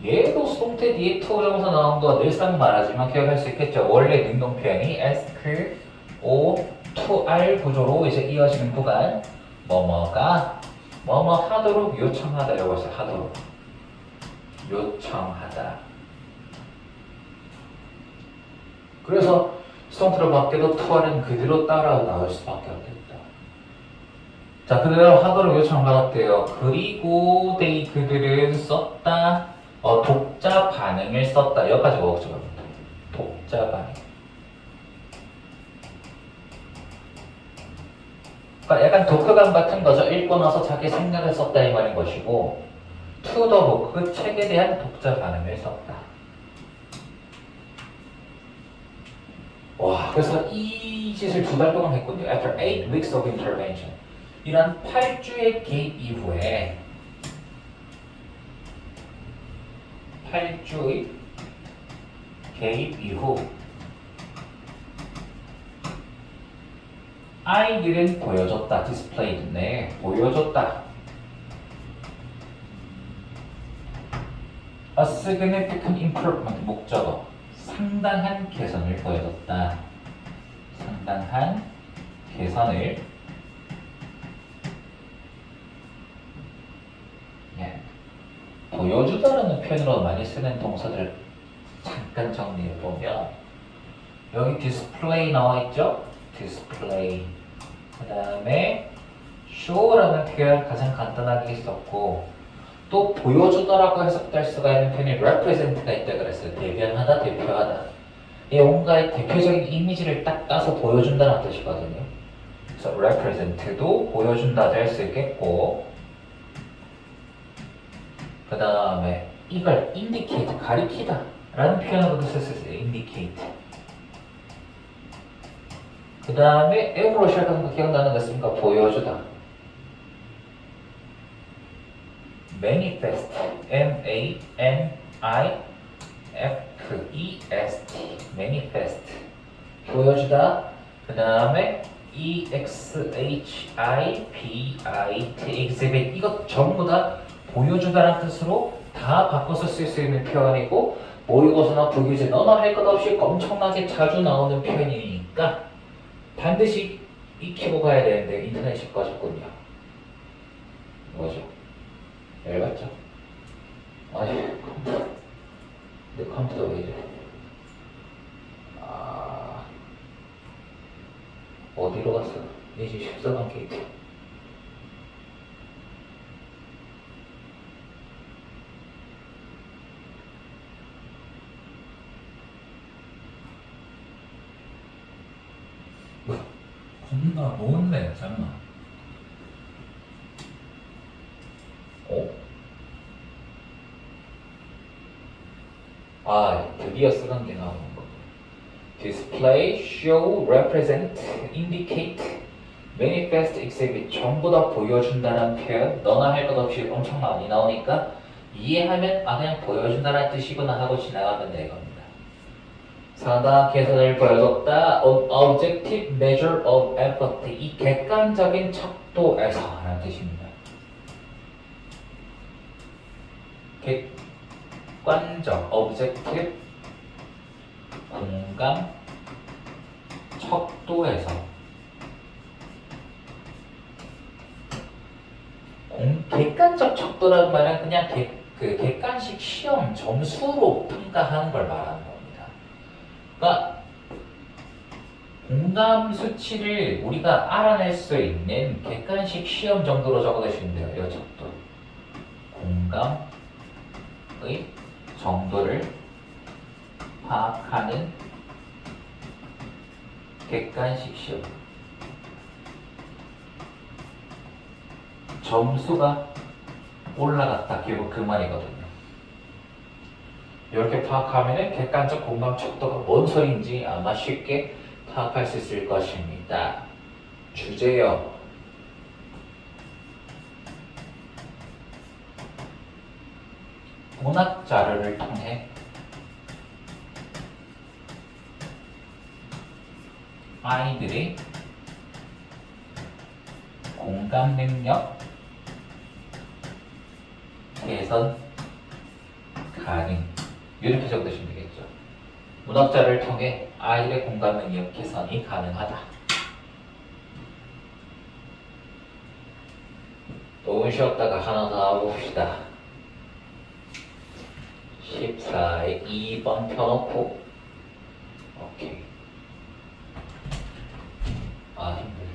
얘도 수동태 뒤에 to 정사 나온 거 늘상 말하지만 기억할 수 있겠죠. 원래 능동 표현이 ask, o, to, r 구조로 이제 이어지는 구간 뭐뭐가 뭐뭐 하도록 요청하다라고 했어요. 하도록 요청하다. 그래서 수동태로 바뀌어도 to는 그대로 따라 나올 수밖에 없겠다. 자, 그대로 하도록 요청받았대요. 그리고 그들은 썼다. 독자 반응을 썼다. 여기까지 먹었죠. 독자 반응. 그러니까 약간 독후감 같은 거죠. 읽고 나서 자기 생각을 썼다 이 말인 것이고 to the book, 그 책에 대한 독자 반응을 썼다. 와, 그래서 이 짓을 2달 동안 했군요. After 8 weeks of intervention. 이런 8주의 개입 이후에 8주의 개입 이후 아이들은 보여줬다. displayed. 네, 보여줬다. A significant improvement. 목적어. 상당한 개선을 보여줬다. 상당한 개선을 보여주다라는 표현으로 많이 쓰는 동사들 잠깐 정리해보면 여기 display 나와있죠? display 그 다음에 show라는 표현 가장 간단하게 있었고 또 보여주다라고 해석될 수가 있는 표현이 represent가 있다 그랬어요. 대변하다, 대표하다 이 뭔가의 대표적인 이미지를 딱 따서 보여준다는 뜻이거든요. 그래서 represent도 보여준다도 할 수 있겠고 그 다음에 이걸 indicate, 가리키다 라는 표현으로도 쓸 수 있어요. indicate 그 다음에 M으로 시작하는 거 기억나는 거 있습니까? 보여주다 manifest, M-A-N-I-F-E-S-T manifest 보여주다 그 다음에 E-X-H-I-B-I-T exhibit 이것 전부 다 보여주다라는 뜻으로 다 바꿔서 쓸 수 있는 표현이고 모의고사나 부규제 너나 할 것 없이 엄청나게 자주 나오는 표현이니까 반드시 익히고 가야 되는데 인터넷이 꺼졌군요. 뭐죠? 열받죠? 아휴 내 컴퓨터 왜 이래? 어디로 갔어? 내 집 14번 게이트. 겁나 뭔데 장난. 드디어 쓰는 게 나오는 거. display, show, represent, indicate, manifest, exhibit 전부 다 보여준다는 표현 너나 할 것 없이 엄청 많이 나오니까 이해하면 그냥 보여준다는 뜻이구나 하고 지나가면 되겁니다. 상당한 개선을 보여줬다. objective measure of empathy 이 객관적인 척도에서 라는 뜻입니다. 객관적 objective 공감 척도에서 객관적 척도라는 말은 그냥 객관식 시험 점수로 평가하는 걸 말하는 겁니다. 그러니까 공감 수치를 우리가 알아낼 수 있는 객관식 시험 정도로 적어두시면 돼요. 이 척도 공감의 정도를 파악하는 객관식 시험 점수가 올라갔다 결국 그 말이거든요. 이렇게 파악하면 객관적 공감 척도가 뭔 소리인지 아마 쉽게 파악할 수 있을 것입니다. 주제요. 문학 자료를 통해 아이들의 공감 능력 개선 가능 이렇게 적으시면 되겠죠. 문학자를 통해 아이들의 공감 능력 개선이 가능하다. 또 쉬었다가 하나 더 봅시다. 14에 2번 펴놓고 오케이. 힘들어.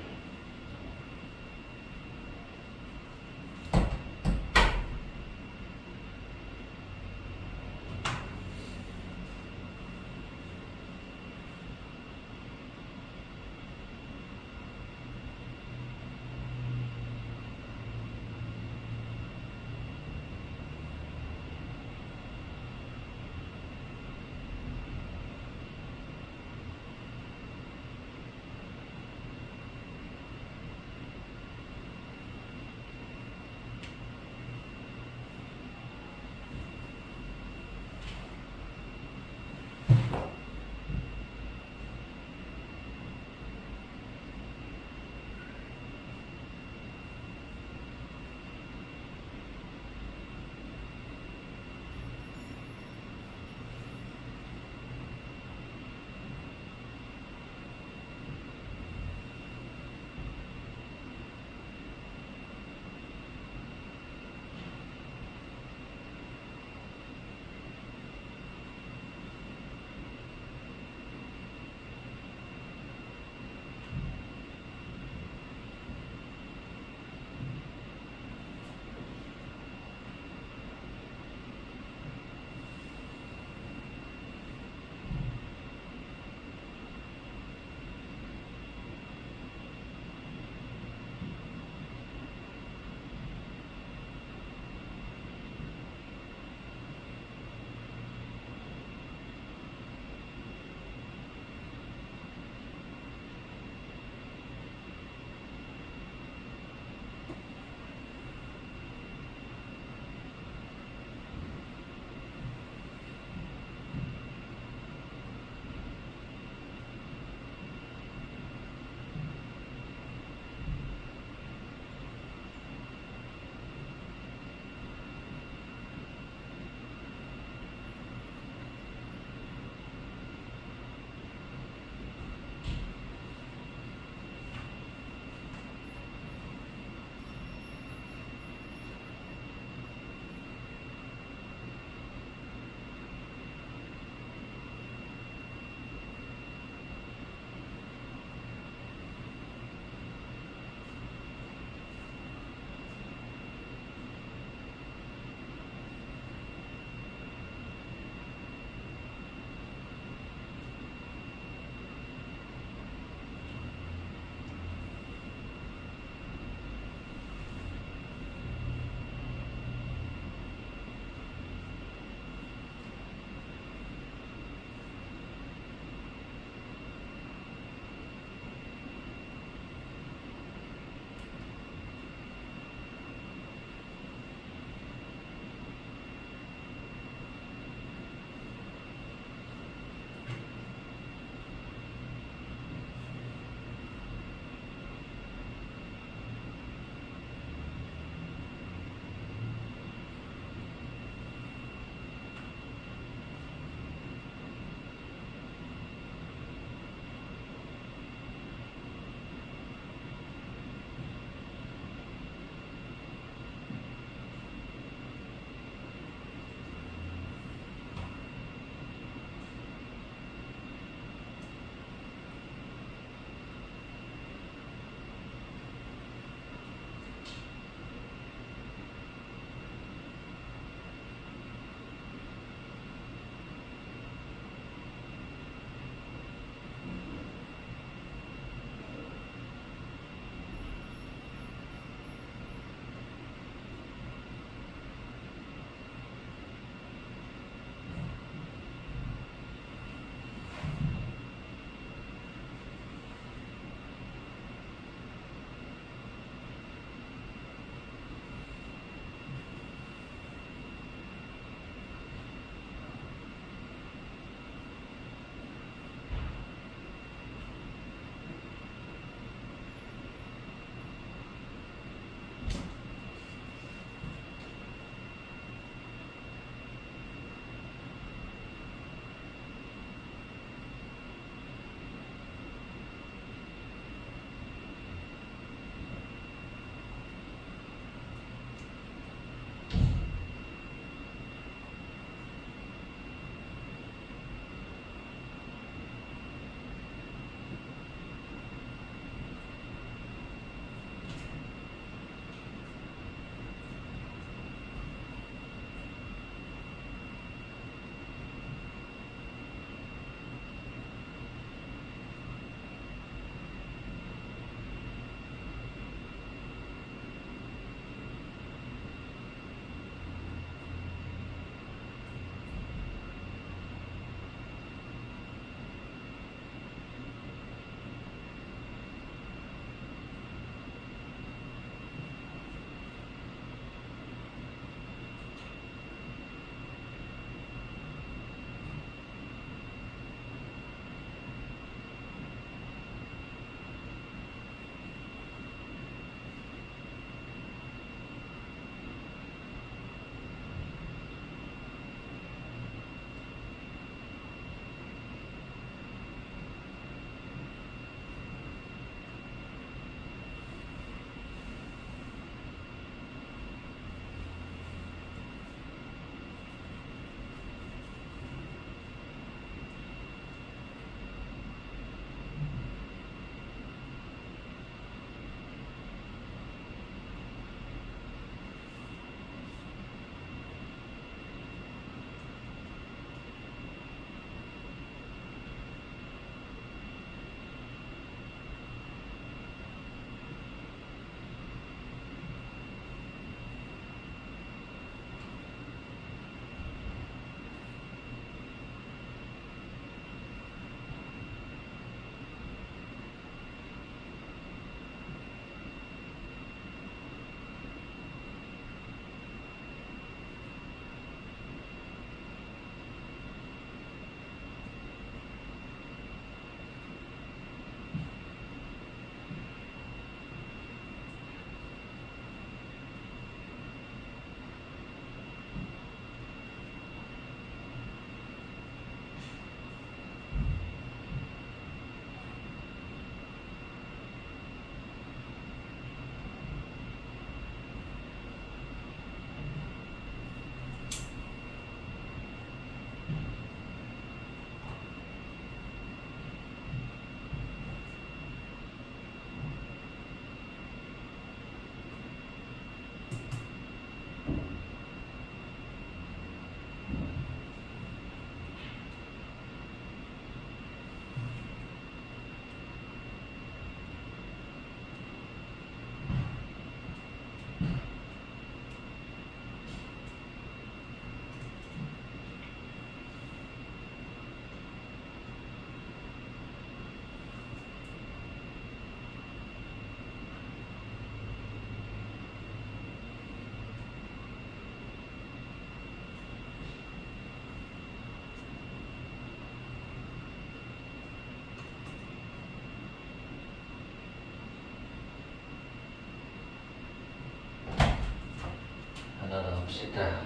봅시다.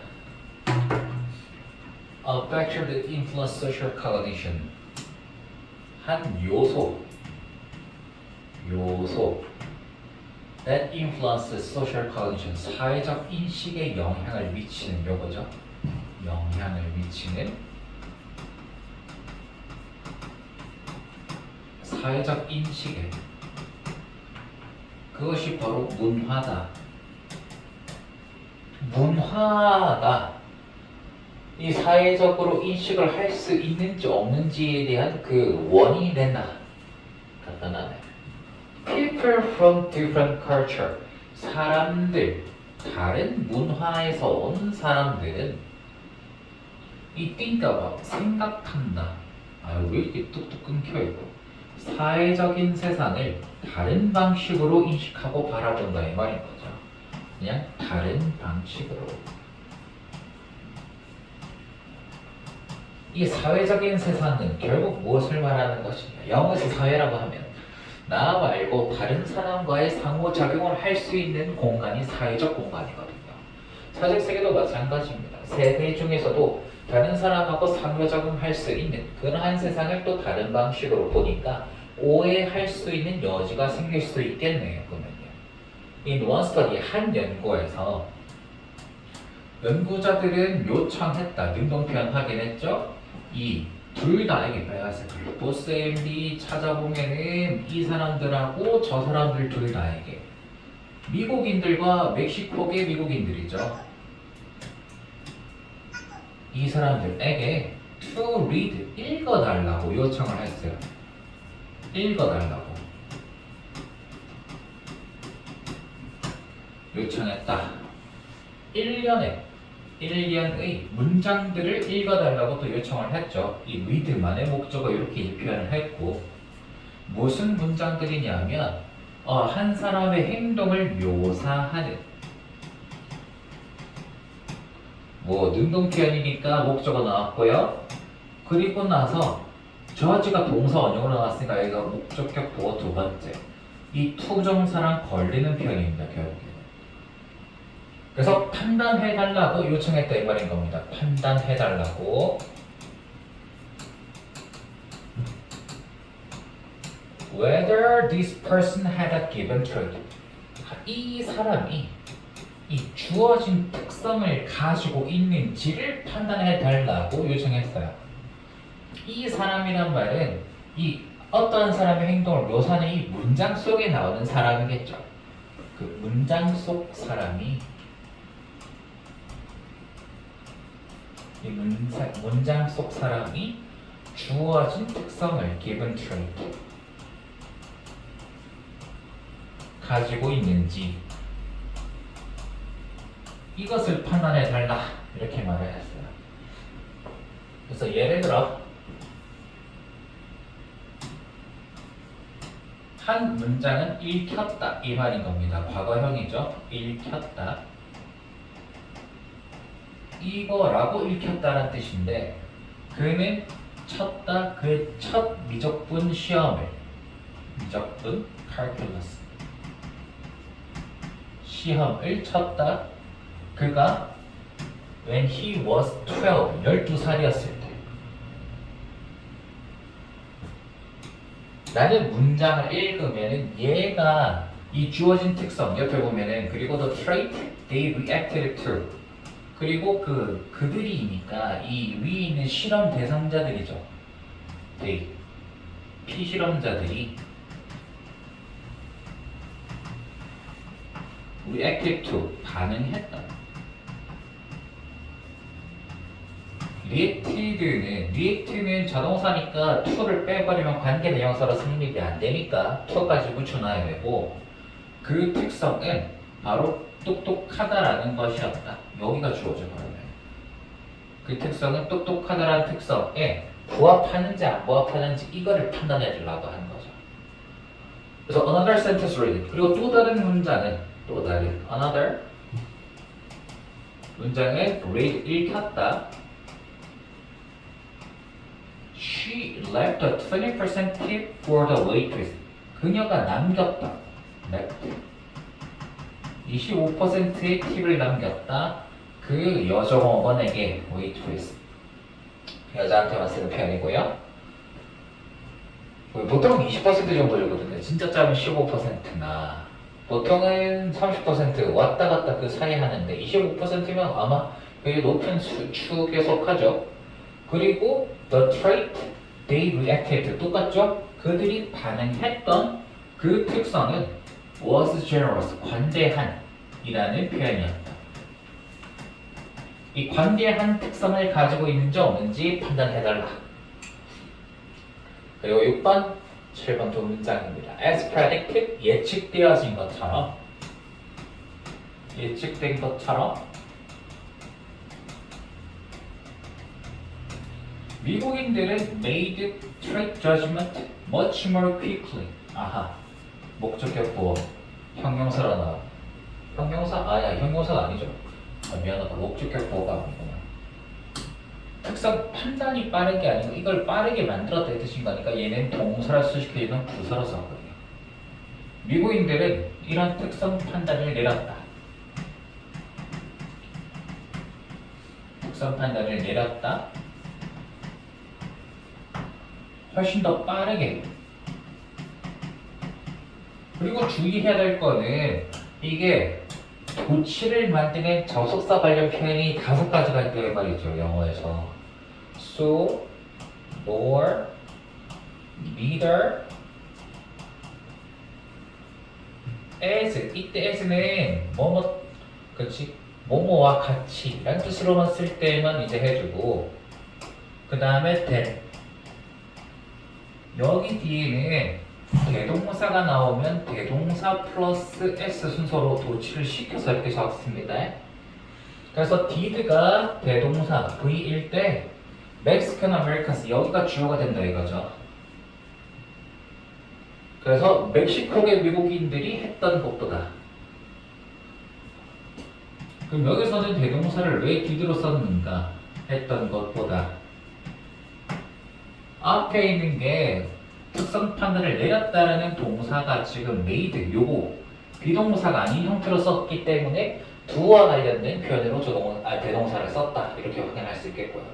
A factor that influence social cognition. 한 요소 that influences social cognition. 사회적 인식에 영향을 미치는 요거죠. 영향을 미치는 사회적 인식에 그것이 바로 문화다. 문화가 이 사회적으로 인식을 할 수 있는지 없는지에 대한 그 원인이 된다. 간단하네. People from different culture. 사람들, 다른 문화에서 온 사람들은 이 think about, 생각한다. 아유, 왜 이렇게 뚝뚝 끊겨 있고. 사회적인 세상을 다른 방식으로 인식하고 바라본다 이 말인 거죠. 그냥 다른 방식으로. 이 사회적인 세상은 결국 무엇을 말하는 것이냐. 영어에서 사회라고 하면 나 말고 다른 사람과의 상호작용을 할 수 있는 공간이 사회적 공간이거든요. 사회적 세계도 마찬가지입니다. 세계 중에서도 다른 사람하고 상호작용할 수 있는 그러한 세상을 또 다른 방식으로 보니까 오해할 수 있는 여지가 생길 수 있겠네요. 그러면요. In one study, 한 연구에서 연구자들은 요청했다. 능동표현 확인했죠? 이 둘 다에게 빨간색으로 보스 MD 찾아보면은 이 사람들하고 저 사람들 둘 다에게 미국인들과 멕시코계 미국인들이죠. 이 사람들에게 to read 읽어달라고 요청을 했어요. 읽어달라고 요청했다. 1년의 문장들을 읽어달라고 또 요청을 했죠. 이 read만의 목적어 이렇게 표현을 했고 무슨 문장들이냐면 한 사람의 행동을 묘사하는 능동표현이니까 목적어 나왔고요. 그리고 나서 저지가 동사 원형으로 나왔으니까 여기가 목적격 보어 두 번째. 이 투정사랑 걸리는 표현입니다. 결국에. 그래서 판단해달라고 요청했다 이 말인 겁니다. 판단해달라고. Whether this person had a given trait. 이 사람이 이 주어진 특성을 가지고 있는지를 판단해달라고 요청했어요. 이 사람이란 말은 이 어떠한 사람의 행동을 묘사하는 이 문장 속에 나오는 사람이겠죠. 그 문장 속 사람이 이 문장 속 사람이 주어진 특성을 given trait 가지고 있는지 이것을 판단해 달라 이렇게 말을 했어요. 그래서 예를 들어 한 문장은 읽혔다 이 말인 겁니다. 과거형이죠. 읽혔다. 이거라고 읽혔다는 뜻인데 그는 쳤다 그 첫 미적분 시험을 미적분 calculus 시험을 쳤다. 그가 when he was 12살이었을 때 라는 문장을 읽으면은 얘가 이 주어진 특성 옆에 보면은 그리고 the trait they reacted to 그리고 그들이니까 이 위에 있는 실험 대상자들이죠. they 피실험자들이 reacted to 반응했다. react는 자동사니까 to를 빼버리면 관계 대명사로 성립이 안 되니까 to까지 붙여놔야 되고 그 특성은 바로 똑똑하다라는 것이었다. 여기가 주어져 버려요. 그 특성은 똑똑하다라는 특성에 부합하는지 안 부합하는지 이거를 판단해 주려고 하는 거죠. 그래서 another sentence read 그리고 또 다른 문장은 another 문장은 read 읽혔다. She left a 20% tip for the waitress. 그녀가 남겼다. left. 25%의 팁을 남겼다. 그 여종업원에게 waitress 여자한테만 쓰는 표현이고요. 보통 20% 정도 주거든요. 진짜 짜면 15%나 보통은 30% 왔다 갔다 그 사이 하는데 25%면 아마 그게 높은 축에 속하죠. 그리고 the trait they reacted 똑같죠? 그들이 반응했던 그 특성은 was generous 관대한 이라는 표현이었다. 이 관대한 특성을 가지고 있는지 없는지 판단해달라. 그리고 6번, 7번 두 문장입니다. As predicted, 예측되어진 것처럼 예측된 것처럼 미국인들은 made trade judgment much more quickly. 아하, 목적격 보어 형용사라 나와. 형용사? 아야, 형용사가 아니죠. 아, 미안하다. 목적격 보어가 아니구나. 특성 판단이 빠른 게 아니고 이걸 빠르게 만들었다 이 뜻인 거니까 얘는 동사를 수식해주는 부사로 썼거든요. 미국인들은 이런 특성 판단을 내렸다. 특성 판단을 내렸다. 훨씬 더 빠르게. 그리고 주의해야 될 거는 이게 도치를 만드는 접속사 관련 표현이 5가지가 있다는 말이죠. 영어에서 so, nor, neither, as. 이때 as는 뭐뭐 그렇지 뭐뭐와 같이 라는 뜻으로만 쓸 때만 이제 해주고 그 다음에 that. 여기 뒤에는 대동사가 나오면 대동사 플러스 s 순서로 도치를 시켜서 이렇게 적습니다. 그래서 did가 대동사 V1 때 Mexican Americans 여기가 주어가 된다 이거죠. 그래서 멕시코계 미국인들이 했던 것보다. 그럼 여기서는 대동사를 왜 did로 썼는가? 했던 것보다. 앞에 있는 게 특성 판단을 내렸다라는 동사가 지금 made 요거 비동사가 아닌 형태로 썼기 때문에 do와 관련된 표현으로 대동사를 썼다 이렇게 확인할 수 있겠고요.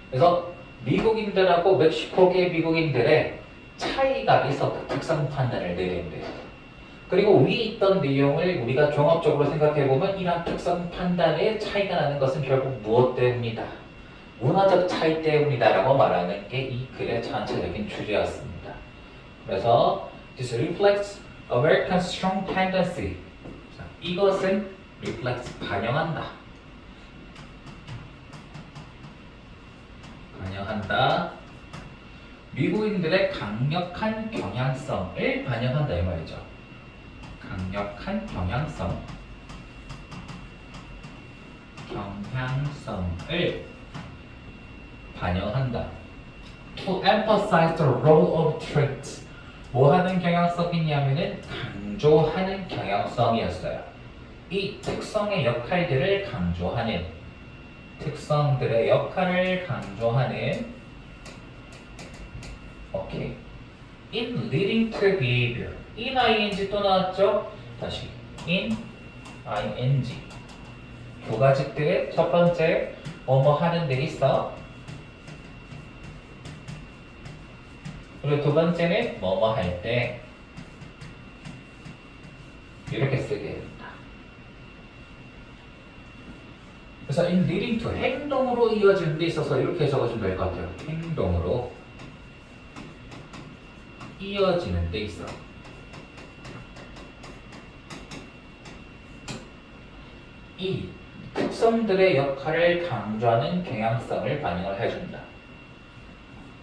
그래서 미국인들하고 멕시코계 미국인들의 차이가 있었다. 특성 판단을 내리는데. 그리고 위에 있던 내용을 우리가 종합적으로 생각해보면 이러한 특성 판단의 차이가 나는 것은 결국 무엇 때문이다? 문화적 차이 때문이다 라고 말하는 게 이 글의 전체적인 주제였습니다. 그래서 This reflects American strong tendency. 자, 이것은 reflects 반영한다. 반영한다. 미국인들의 강력한 경향성을 반영한다 이 말이죠. 강력한 경향성을 반영한다. To emphasize the role of traits. 뭐 하는 경향성이냐면은 강조하는 경향성이었어요. 이 특성의 역할들을 강조하는 특성들의 역할을 강조하는 오케이. In leading to behavior. in ing 또 나왔죠? 다시 in ing 두 가지 뜻. 첫 번째 뭐뭐 하는 데 있어. 그리고 두 번째는 뭐뭐 할 때 이렇게 쓰게 됩니다. 그래서 in leading to 행동으로 이어지는 데 있어서 이렇게 적어주면 될 것 같아요. 행동으로 이어지는 데 있어. 이 특성들의 역할을 강조하는 경향성을 반영을 해준다.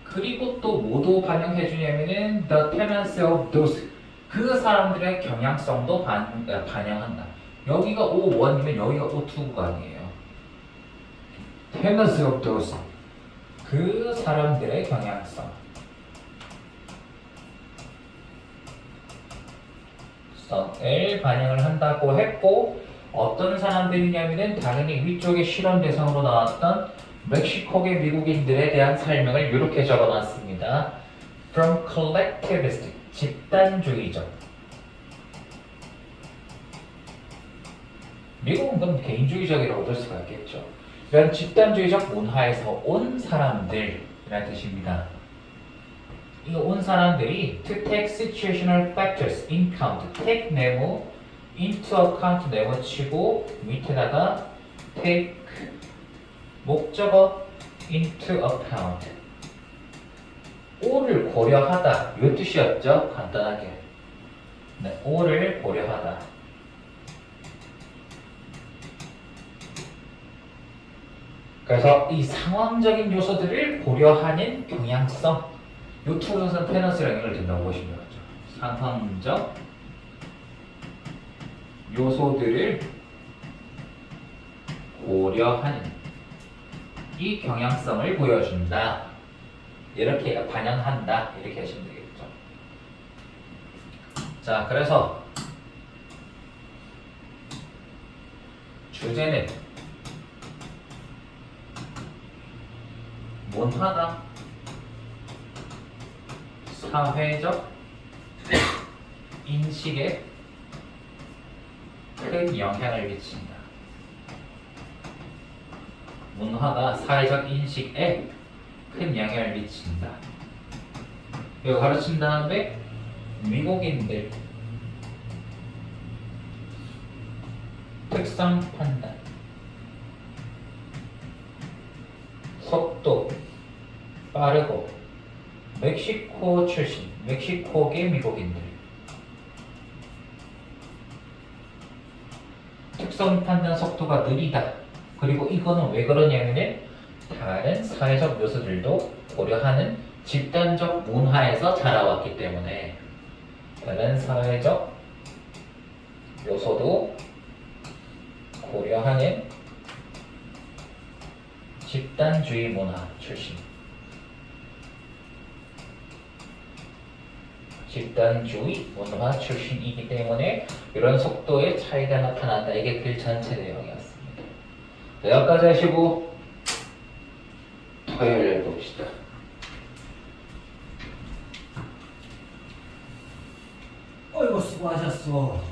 그리고 또 뭐도 반영해주냐면은 the tendency of those 그 사람들의 경향성도 반영한다. 여기가 O1이면 여기가 O2가 아니에요. tendency of those 그 사람들의 경향성 성을 반영을 한다고 했고 어떤 사람들이냐면은 당연히 위쪽에 실험 대상으로 나왔던 멕시코계 미국인들에 대한 설명을 이렇게 적어놨습니다. From collectivistic, 집단주의적 미국은 그럼 개인주의적이라고 볼 수가 있겠죠. 이런 집단주의적 문화에서 온 사람들이라는 뜻입니다. 이 온 사람들이 to take situational factors in count, take 네모, into account 네모 치고 밑에다가 take 목적어 into account O를 고려하다 이 뜻이었죠. 간단하게 네, O를 고려하다 그래서 이 상황적인 요소들을 고려하는 경향성 이 투선선 테너스랑 연결된다고 보시면 되죠. 상황적 요소들을 고려하는 이 경향성을 보여준다. 이렇게 반영한다. 이렇게 하시면 되겠죠. 자, 그래서 주제는 문화가 사회적 인식에 큰 영향을 미친다. 문화가 사회적 인식에 큰 영향을 미친다. 이거 가르친 다음에 미국인들 특성 판단, 속도 빠르고 멕시코 출신, 멕시코계 미국인들 특성 판단 속도가 느리다. 그리고 이거는 왜 그러냐면은 다른 사회적 요소들도 고려하는 집단적 문화에서 자라왔기 때문에 다른 사회적 요소도 고려하는 집단주의 문화 출신 집단주의 문화 출신이기 때문에 이런 속도의 차이가 나타난다. 이게 글 전체 내용이었습니다. 여기까지 하시고 토요일 봅시다. 어이구 수고하셨어.